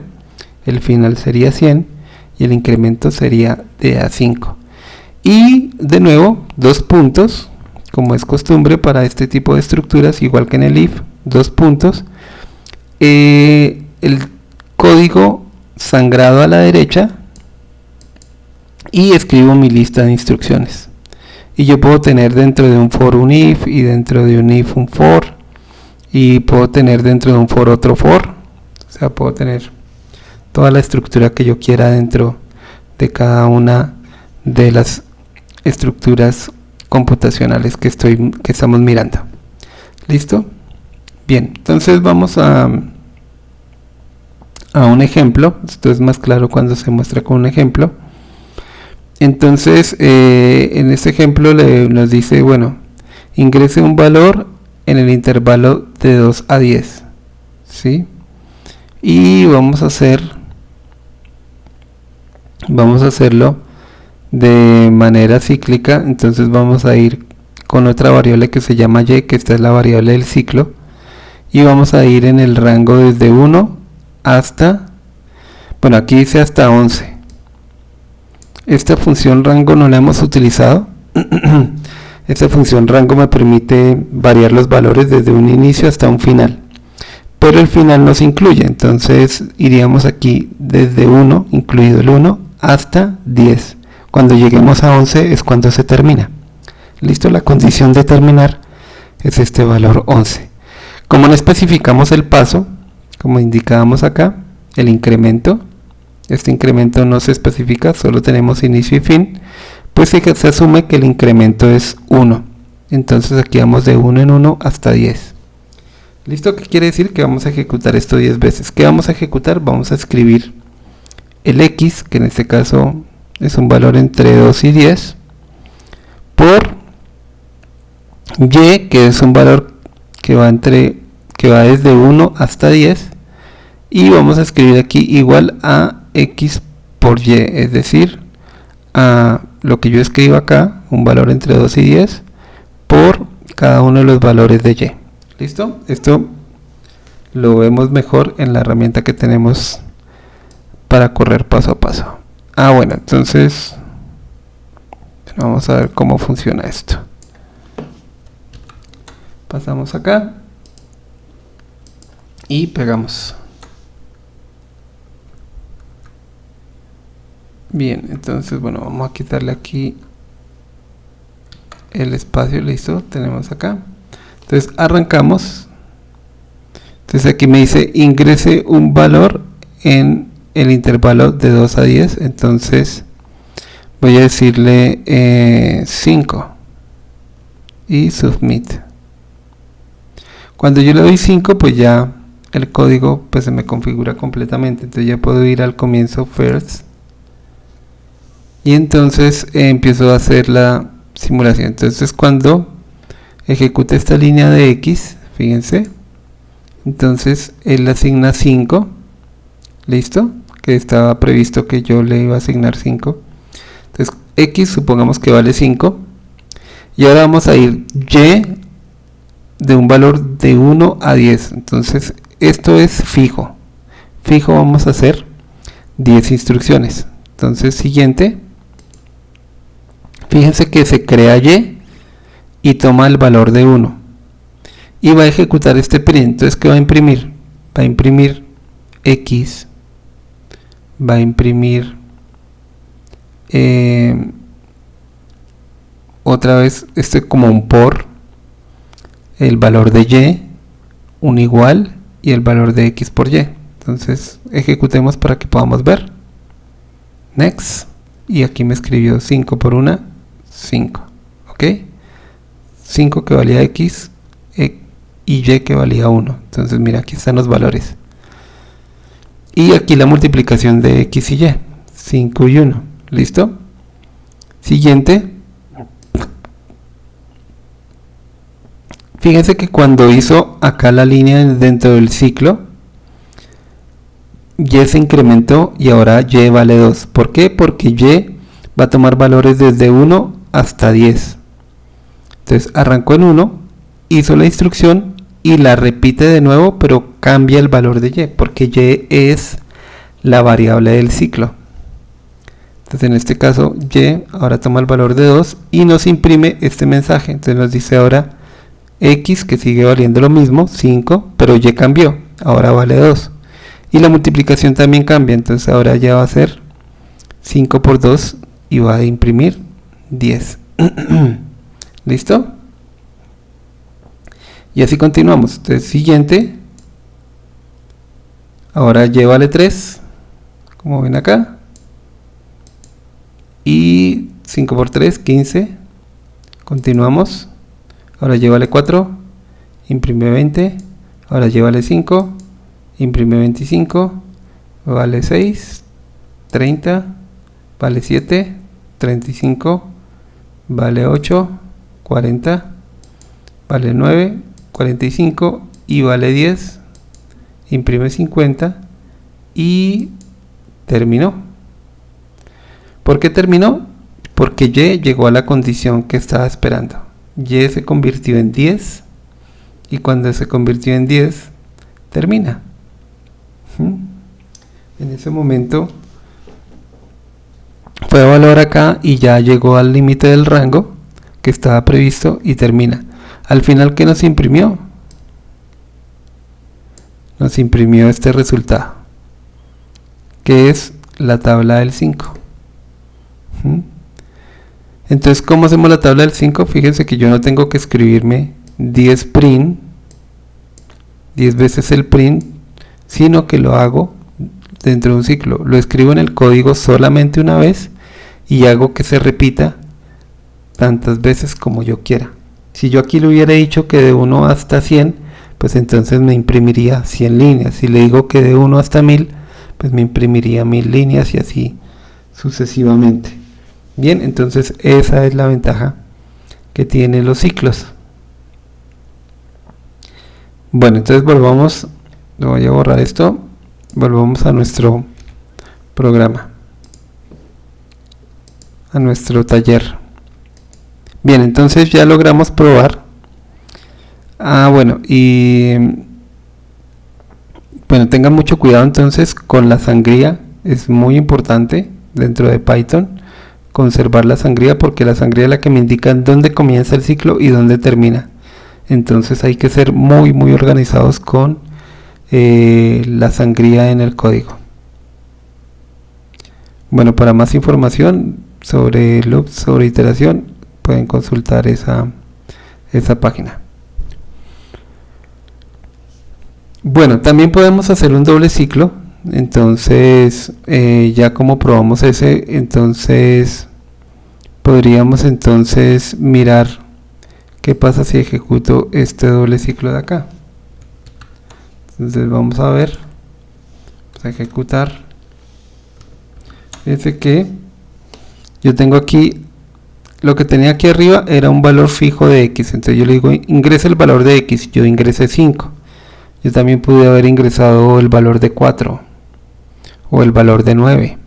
el final sería 100 y el incremento sería de a 5. Y de nuevo, dos puntos, como es costumbre para este tipo de estructuras, igual que en el if, dos puntos. El código sangrado a la derecha y escribo mi lista de instrucciones. Y yo puedo tener dentro de un for un if y dentro de un if un for. Y puedo tener dentro de un for otro for. O sea, puedo tener toda la estructura que yo quiera dentro de cada una de las estructuras computacionales que estamos mirando. ¿Listo? Bien, entonces vamos a un ejemplo. Esto es más claro cuando se muestra con un ejemplo. Entonces, en este ejemplo nos dice, bueno, ingrese un valor en el intervalo de 2 a 10, ¿sí? Y vamos a hacerlo de manera cíclica. Entonces vamos a ir con otra variable que se llama y, que esta es la variable del ciclo, y vamos a ir en el rango desde 1 hasta, bueno, aquí dice hasta 11. Esta función rango no la hemos utilizado. Esta función rango me permite variar los valores desde un inicio hasta un final, pero el final no se incluye. Entonces iríamos aquí desde 1, incluido el 1, hasta 10. Cuando lleguemos a 11 es cuando se termina. Listo, la condición de terminar es este valor 11. Como no especificamos el paso, como indicábamos acá, el incremento, este incremento no se especifica, solo tenemos inicio y fin, pues se asume que el incremento es 1. Entonces aquí vamos de 1 en 1 hasta 10. ¿Listo? ¿Qué quiere decir? Que vamos a ejecutar esto 10 veces. ¿Qué vamos a ejecutar? Vamos a escribir el x, que en este caso es un valor entre 2 y 10, por y, que es un valor que va desde 1 hasta 10, y vamos a escribir aquí igual a x por y, es decir, a lo que yo escribo acá, un valor entre 2 y 10, por cada uno de los valores de y. ¿Listo? Esto lo vemos mejor en la herramienta que tenemos para correr paso a paso. Bueno, entonces vamos a ver cómo funciona esto. Pasamos acá y pegamos. Bien, entonces bueno, vamos a quitarle aquí el espacio. Listo, tenemos acá. Entonces arrancamos. Entonces aquí me dice ingrese un valor en el intervalo de 2 a 10. Entonces voy a decirle 5 y submit. Cuando yo le doy 5, pues ya el código pues se me configura completamente. Entonces ya puedo ir al comienzo first y entonces empiezo a hacer la simulación. Entonces cuando ejecute esta línea de x, fíjense, entonces él asigna 5. Listo, que estaba previsto que yo le iba a asignar 5. Entonces x supongamos que vale 5, y ahora vamos a ir y de un valor de 1 a 10. Entonces esto es fijo. Vamos a hacer 10 instrucciones. Entonces siguiente, fíjense que se crea y toma el valor de 1 y va a ejecutar este print. Entonces ¿qué va a imprimir? Va a imprimir x, va a imprimir otra vez como un por, el valor de y, un igual y el valor de x por y. Entonces ejecutemos para que podamos ver. Next, y aquí me escribió 5 por 1, 5, ok, 5 que valía x y y que valía 1. Entonces mira, aquí están los valores, y aquí la multiplicación de x y y, 5 y 1. ¿Listo? Siguiente, fíjense que cuando hizo acá la línea dentro del ciclo, Y se incrementó y ahora y vale 2. ¿Por qué? Porque y va a tomar valores desde 1 hasta 10. Entonces arrancó en 1, hizo la instrucción y la repite de nuevo, pero cambia el valor de y, porque y es la variable del ciclo. Entonces en este caso y ahora toma el valor de 2 y nos imprime este mensaje. Entonces nos dice ahora x, que sigue valiendo lo mismo, 5, pero y cambió, ahora vale 2. Y la multiplicación también cambia, entonces ahora ya va a ser 5 por 2 y va a imprimir 10. ¿Listo? Y así continuamos. Entonces siguiente, ahora y vale 3, como ven acá, y 5 por 3, 15. Continuamos, ahora y vale 4, imprime 20, ahora y vale 5, imprime 25, vale 6, 30, vale 7, 35, vale 8, 40, vale 9, 45 y vale 10, imprime 50 y terminó. ¿Por qué terminó? Porque y llegó a la condición que estaba esperando. Y se convirtió en 10 y cuando se convirtió en 10 termina. En ese momento fue a evaluar acá y ya llegó al límite del rango que estaba previsto y termina. Al final, ¿qué nos imprimió? Nos imprimió este resultado, que es la tabla del 5. Entonces, ¿cómo hacemos la tabla del 5? Fíjense que yo no tengo que escribirme 10 print, 10 veces el print, sino que lo hago dentro de un ciclo. Lo escribo en el código solamente una vez y hago que se repita tantas veces como yo quiera. Si yo aquí le hubiera dicho que de 1 hasta 100, pues entonces me imprimiría 100 líneas. Si le digo que de 1 hasta 1000, pues me imprimiría 1000 líneas y así sucesivamente. Bien, entonces esa es la ventaja que tienen los ciclos. Bueno, entonces volvamos, voy a borrar esto, volvamos a nuestro programa, a nuestro taller. Bien, entonces ya logramos probar. Bueno, tengan mucho cuidado entonces con la sangría. Es muy importante dentro de Python conservar la sangría, porque la sangría es la que me indica dónde comienza el ciclo y dónde termina. Entonces hay que ser muy organizados con la sangría en el código. Bueno, para más información sobre loops, sobre iteración, pueden consultar esa página. Bueno, también podemos hacer un doble ciclo. Entonces ya como probamos ese, entonces podríamos entonces mirar qué pasa si ejecuto este doble ciclo de acá. Entonces vamos a ver, vamos a ejecutar ese, que yo tengo aquí. Lo que tenía aquí arriba era un valor fijo de x, entonces yo le digo ingrese el valor de x, yo ingresé 5. Yo también pude haber ingresado el valor de 4 o el valor de 9.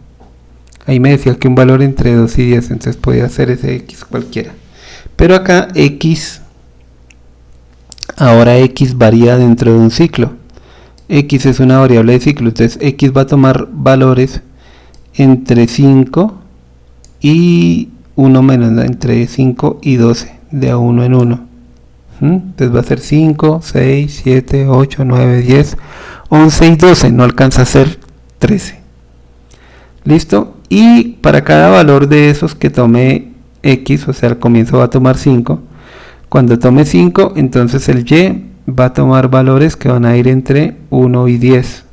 Ahí me decía que un valor entre 2 y 10, entonces podía hacer ese x cualquiera. Pero acá x, ahora x varía dentro de un ciclo. X es una variable de ciclo, entonces x va a tomar valores entre 5 y 1 menos, ¿no? Entre 5 y 12, de a 1 en 1. Entonces va a ser 5, 6, 7, 8, 9, 10, 11 y 12, no alcanza a ser 13. ¿Listo? Y para cada valor de esos que tome x, o sea, al comienzo va a tomar 5. Cuando tome 5, entonces el y va a tomar valores que van a ir entre 1 y 10.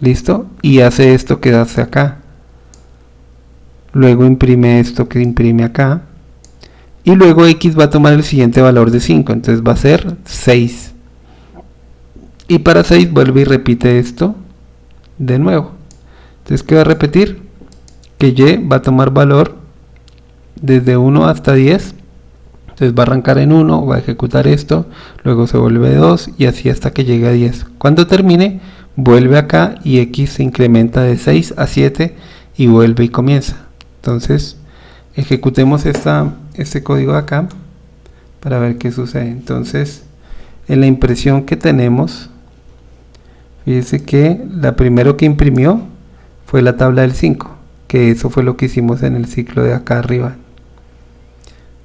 ¿Listo? Y hace esto que hace acá. Luego imprime esto que imprime acá. Y luego x va a tomar el siguiente valor de 5, entonces va a ser 6. Y para 6 vuelve y repite esto de nuevo. Entonces, ¿qué va a repetir? Que y va a tomar valor desde 1 hasta 10. Entonces va a arrancar en 1, va a ejecutar esto, luego se vuelve 2 y así hasta que llegue a 10. Cuando termine, vuelve acá y x se incrementa de 6 a 7 y vuelve y comienza. Entonces ejecutemos este código de acá para ver qué sucede. Entonces en la impresión que tenemos, fíjese que la primero que imprimió fue la tabla del 5, que eso fue lo que hicimos en el ciclo de acá arriba.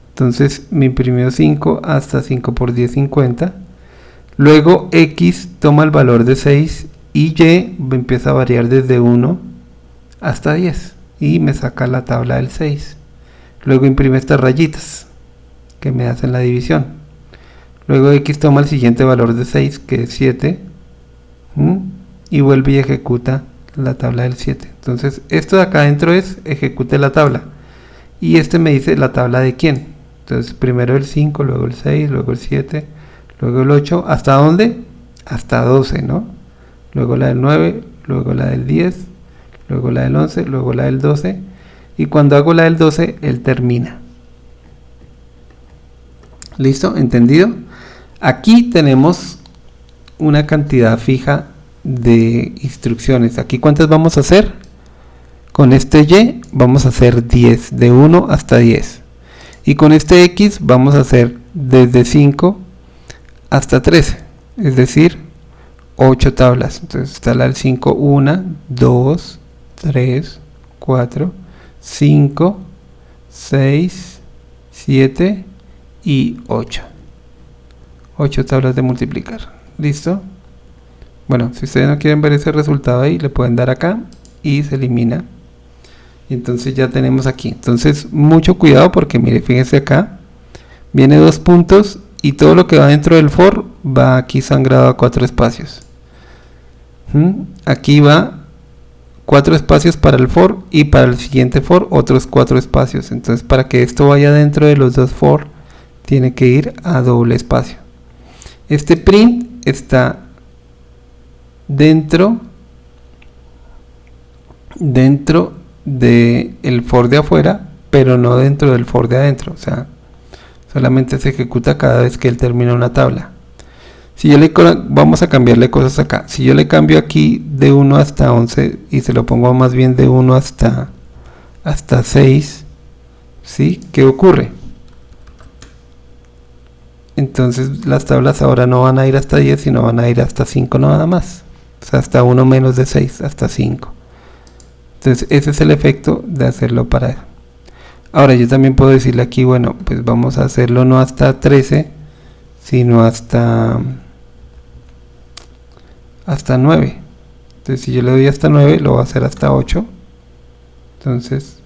Entonces me imprimió 5 hasta 5 por 10, 50. Luego x toma el valor de 6 y y empieza a variar desde 1 hasta 10 y me saca la tabla del 6. Luego imprime estas rayitas que me hacen la división. Luego x toma el siguiente valor de 6, que es 7, y vuelve y ejecuta la tabla del 7. Entonces esto de acá adentro es ejecute la tabla, y este me dice la tabla de quién. Entonces primero el 5, luego el 6, luego el 7, luego el 8, ¿hasta dónde? Hasta 12, ¿no? Luego la del 9, luego la del 10, luego la del 11, luego la del 12, y cuando hago la del 12 él termina. ¿Listo? ¿Entendido? Aquí tenemos una cantidad fija de instrucciones. Aquí ¿cuántas vamos a hacer? Con este y vamos a hacer 10, de 1 hasta 10. Y con este x vamos a hacer desde 5 hasta 13, es decir, 8 tablas. Entonces está la del 5, 1, 2, 3, 4, 5, 6, 7 y 8. 8 tablas de multiplicar. ¿Listo? Bueno, si ustedes no quieren ver ese resultado ahí, le pueden dar acá y se elimina. Y entonces ya tenemos aquí. Entonces mucho cuidado porque mire, fíjense acá, viene 2 puntos y todo lo que va dentro del for va aquí sangrado a 4 espacios. Aquí va 4 espacios para el for y para el siguiente for otros 4 espacios. Entonces para que esto vaya dentro de los dos for tiene que ir a doble espacio. Este print está dentro del for de afuera, pero no dentro del for de adentro. O sea, solamente se ejecuta cada vez que él termina una tabla. Si yo vamos a cambiarle cosas acá. Si yo le cambio aquí de 1 hasta 11 y se lo pongo más bien de 1 hasta 6, ¿sí? ¿Qué ocurre? Entonces las tablas ahora no van a ir hasta 10, sino van a ir hasta 5 nada más. O sea, hasta 1 menos de 6, hasta 5. Entonces ese es el efecto de hacerlo para él. Ahora yo también puedo decirle aquí, bueno, pues vamos a hacerlo no hasta 13, sino hasta 9. Entonces si yo le doy hasta 9, lo voy a hacer hasta 8. Entonces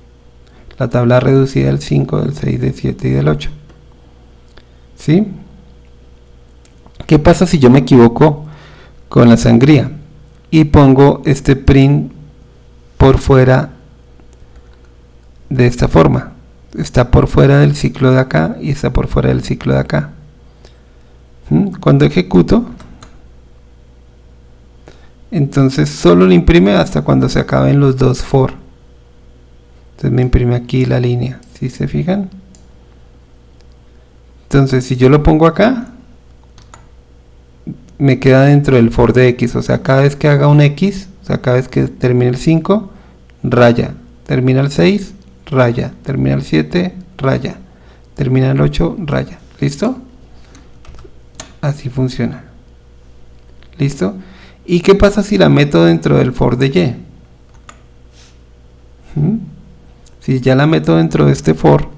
la tabla reducida del 5, del 6, del 7 y del 8. ¿Sí? ¿Qué pasa si yo me equivoco con la sangría y pongo este print por fuera de esta forma? Está por fuera del ciclo de acá y está por fuera del ciclo de acá. Cuando ejecuto, entonces solo lo imprime hasta cuando se acaben los dos for. Entonces me imprime aquí la línea, ¿sí se fijan? Entonces si yo lo pongo acá, me queda dentro del for de x. O sea, cada vez que haga un x, o sea, cada vez que termine el 5, raya, termina el 6, raya, termina el 7, raya, termina el 8, raya. ¿Listo? Así funciona. ¿Listo? ¿Y qué pasa si la meto dentro del for de y? Si ya la meto dentro de este for,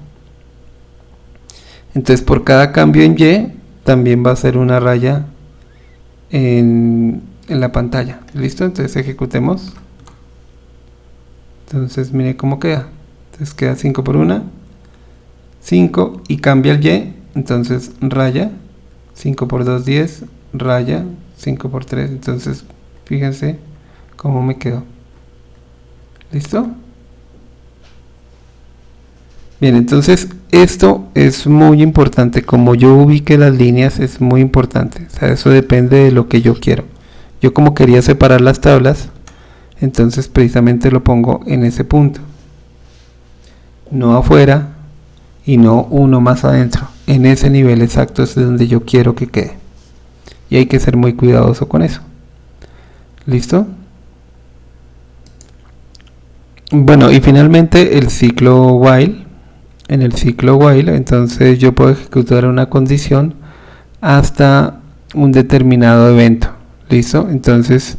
entonces por cada cambio en y también va a ser una raya en la pantalla. ¿Listo? Entonces ejecutemos. Entonces mire cómo queda. Entonces queda 5 por 1, 5, y cambia el y, entonces raya, 5 por 2, 10, raya, 5 por 3, entonces fíjense cómo me quedó. ¿Listo? Bien, entonces esto es muy importante. Como yo ubique las líneas es muy importante. O sea, eso depende de lo que yo quiero. Yo como quería separar las tablas, entonces precisamente lo pongo en ese punto. No afuera y no uno más adentro. En ese nivel exacto es donde yo quiero que quede. Y hay que ser muy cuidadoso con eso. ¿Listo? Bueno, y finalmente el ciclo while. En el ciclo while, entonces yo puedo ejecutar una condición hasta un determinado evento. ¿Listo? Entonces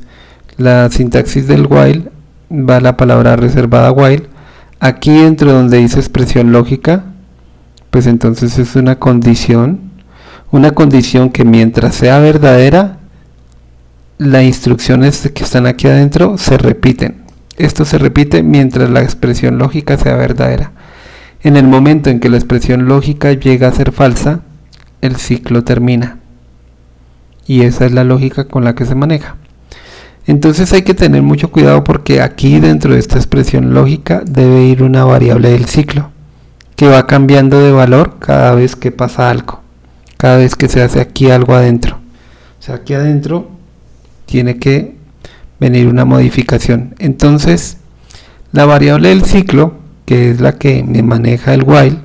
la sintaxis del while va a la palabra reservada while. Aquí dentro donde dice expresión lógica, pues entonces es una condición que mientras sea verdadera, las instrucciones que están aquí adentro se repiten. Esto se repite mientras la expresión lógica sea verdadera. En el momento en que la expresión lógica llega a ser falsa, el ciclo termina. Y esa es la lógica con la que se maneja. Entonces hay que tener mucho cuidado porque aquí dentro de esta expresión lógica debe ir una variable del ciclo que va cambiando de valor cada vez que pasa algo, cada vez que se hace aquí algo adentro. O sea, aquí adentro tiene que venir una modificación. Entonces la variable del ciclo, que es la que me maneja el while,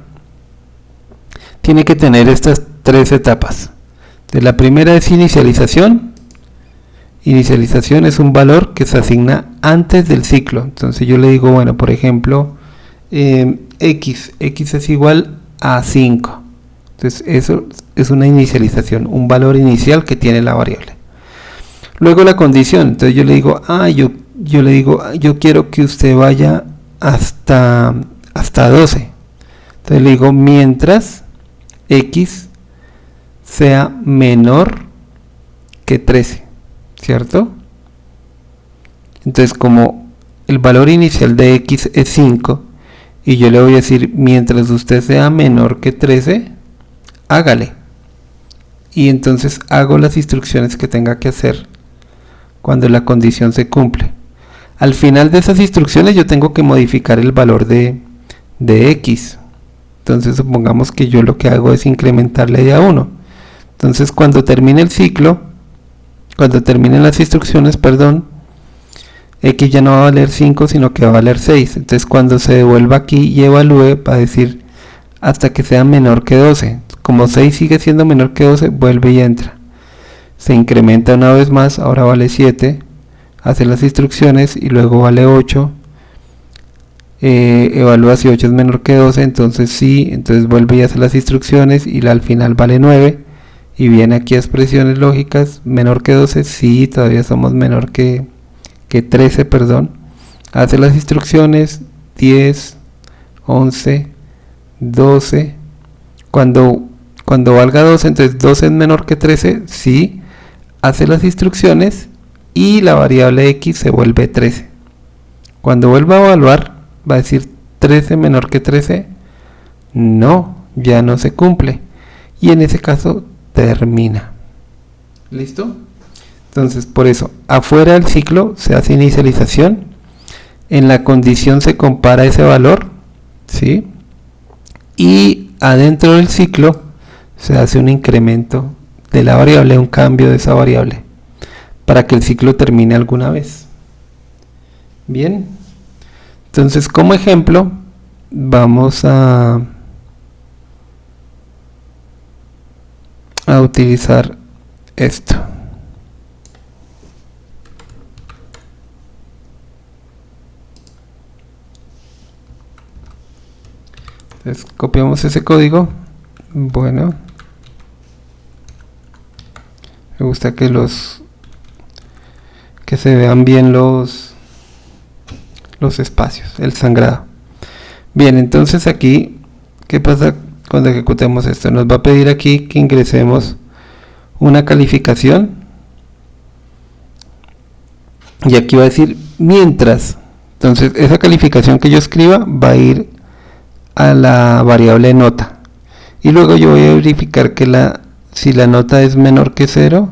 tiene que tener estas tres etapas. Entonces, la primera es inicialización. Inicialización es un valor que se asigna antes del ciclo. Entonces yo le digo, bueno, por ejemplo, x es igual a 5. Entonces eso es una inicialización, un valor inicial que tiene la variable. Luego la condición. Entonces yo le digo, yo quiero que usted vaya hasta 12. Entonces le digo, mientras x sea menor que 13, ¿cierto? Entonces como el valor inicial de x es 5 y yo le voy a decir, mientras usted sea menor que 13, hágale. Y entonces hago las instrucciones que tenga que hacer cuando la condición se cumple. Al final de esas instrucciones yo tengo que modificar el valor de x. Entonces supongamos que yo lo que hago es incrementarle de a 1. Entonces cuando termine el ciclo, cuando terminen las instrucciones, x ya no va a valer 5 sino que va a valer 6. Entonces cuando se devuelva aquí y evalúe, va a decir hasta que sea menor que 12. Como 6 sigue siendo menor que 12, vuelve y entra. Se incrementa una vez más, ahora vale 7, hace las instrucciones y luego vale 8. Evalúa si 8 es menor que 12, entonces sí, entonces vuelve y hace las instrucciones y al final vale 9. Y viene aquí a expresiones lógicas, menor que 12, sí, todavía somos menor que 13, hace las instrucciones, 10, 11, 12, cuando valga 12, entonces 12 es menor que 13, sí, hace las instrucciones y la variable x se vuelve 13. Cuando vuelva a evaluar, va a decir 13 menor que 13, no, ya no se cumple. Y en ese caso termina. ¿Listo? Entonces, por eso, afuera del ciclo se hace inicialización, en la condición se compara ese valor, ¿sí? Y adentro del ciclo se hace un incremento de la variable, un cambio de esa variable, para que el ciclo termine alguna vez. Bien, entonces como ejemplo, vamos a utilizar esto. Entonces copiamos ese código. Bueno, me gusta que se vean bien los espacios, el sangrado. Bien, entonces aquí, ¿qué pasa cuando ejecutemos esto? Nos va a pedir aquí que ingresemos una calificación y aquí va a decir mientras. Entonces esa calificación que yo escriba va a ir a la variable nota y luego yo voy a verificar que si la nota es menor que 0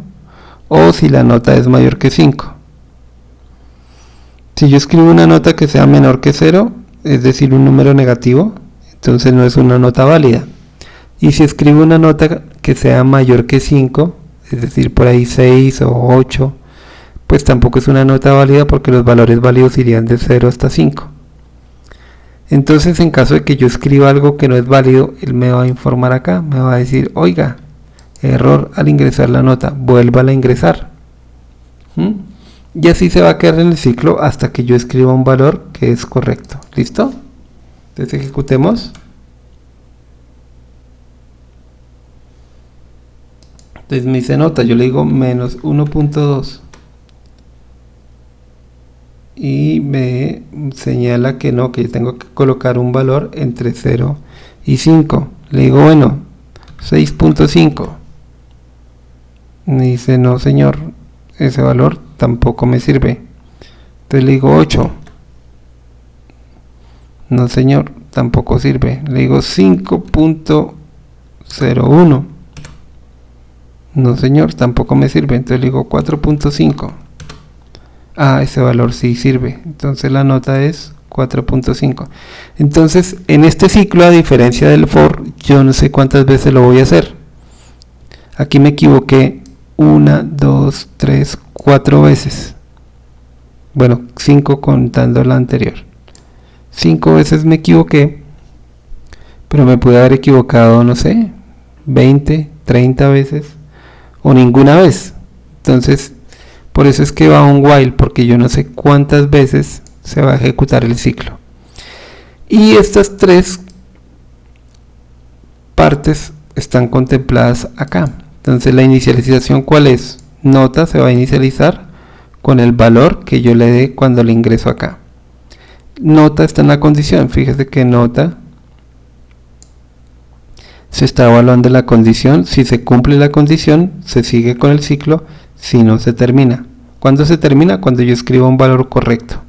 o si la nota es mayor que 5. Si yo escribo una nota que sea menor que 0, es decir, un número negativo, entonces no es una nota válida. Y si escribo una nota que sea mayor que 5, es decir, por ahí 6 o 8, pues tampoco es una nota válida porque los valores válidos irían de 0 hasta 5. Entonces, en caso de que yo escriba algo que no es válido, él me va a informar acá, me va a decir, oiga, error al ingresar la nota, vuélvala a ingresar. Y así se va a quedar en el ciclo hasta que yo escriba un valor que es correcto. ¿Listo? Entonces ejecutemos. Entonces me dice nota, yo le digo menos 1.2 y me señala que no, que yo tengo que colocar un valor entre 0 y 5. Le digo, bueno, 6.5. Me dice, no señor, ese valor tampoco me sirve. Entonces le digo 8. No señor, tampoco sirve. Le digo 5.01. No señor, tampoco me sirve. Entonces le digo 4.5. Ah, ese valor sí sirve. Entonces la nota es 4.5. Entonces en este ciclo, a diferencia del for, yo no sé cuántas veces lo voy a hacer. Aquí me equivoqué 1, 2, 3, 4 veces. Bueno, 5 contando la anterior. 5 veces me equivoqué, pero me pude haber equivocado, no sé, 20, 30 veces o ninguna vez. Entonces, por eso es que va un while, porque yo no sé cuántas veces se va a ejecutar el ciclo. Y estas tres partes están contempladas acá. Entonces la inicialización, ¿cuál es? Nota se va a inicializar con el valor que yo le dé cuando le ingreso acá. Nota está en la condición, fíjese que nota se está evaluando la condición. Si se cumple la condición, se sigue con el ciclo. Si no, se termina. ¿Cuándo se termina? Cuando yo escriba un valor correcto.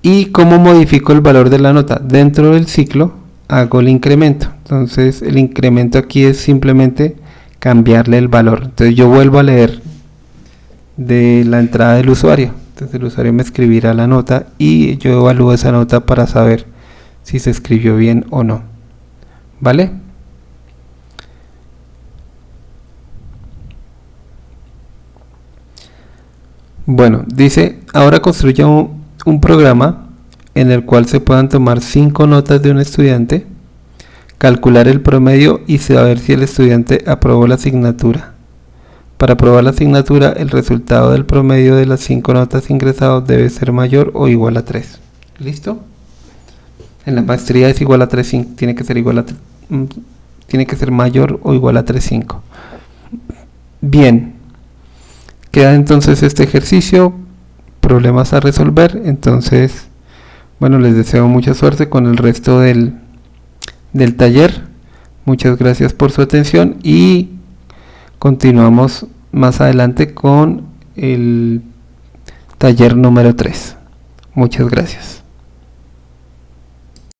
¿Y cómo modifico el valor de la nota? Dentro del ciclo hago el incremento. Entonces el incremento aquí es simplemente cambiarle el valor. Entonces yo vuelvo a leer de la entrada del usuario. Entonces el usuario me escribirá la nota y yo evalúo esa nota para saber si se escribió bien o no. ¿Vale? Bueno, dice, ahora construya un programa en el cual se puedan tomar 5 notas de un estudiante, calcular el promedio y saber si el estudiante aprobó la asignatura. Para aprobar la asignatura, el resultado del promedio de las 5 notas ingresadas debe ser mayor o igual a 3. ¿Listo? En la maestría es igual a 3.5, tiene que ser igual a tiene que ser mayor o igual a 3.5. Bien. Queda entonces este ejercicio, problemas a resolver. Entonces, bueno, les deseo mucha suerte con el resto del taller. Muchas gracias por su atención y continuamos más adelante con el taller número 3. Muchas gracias.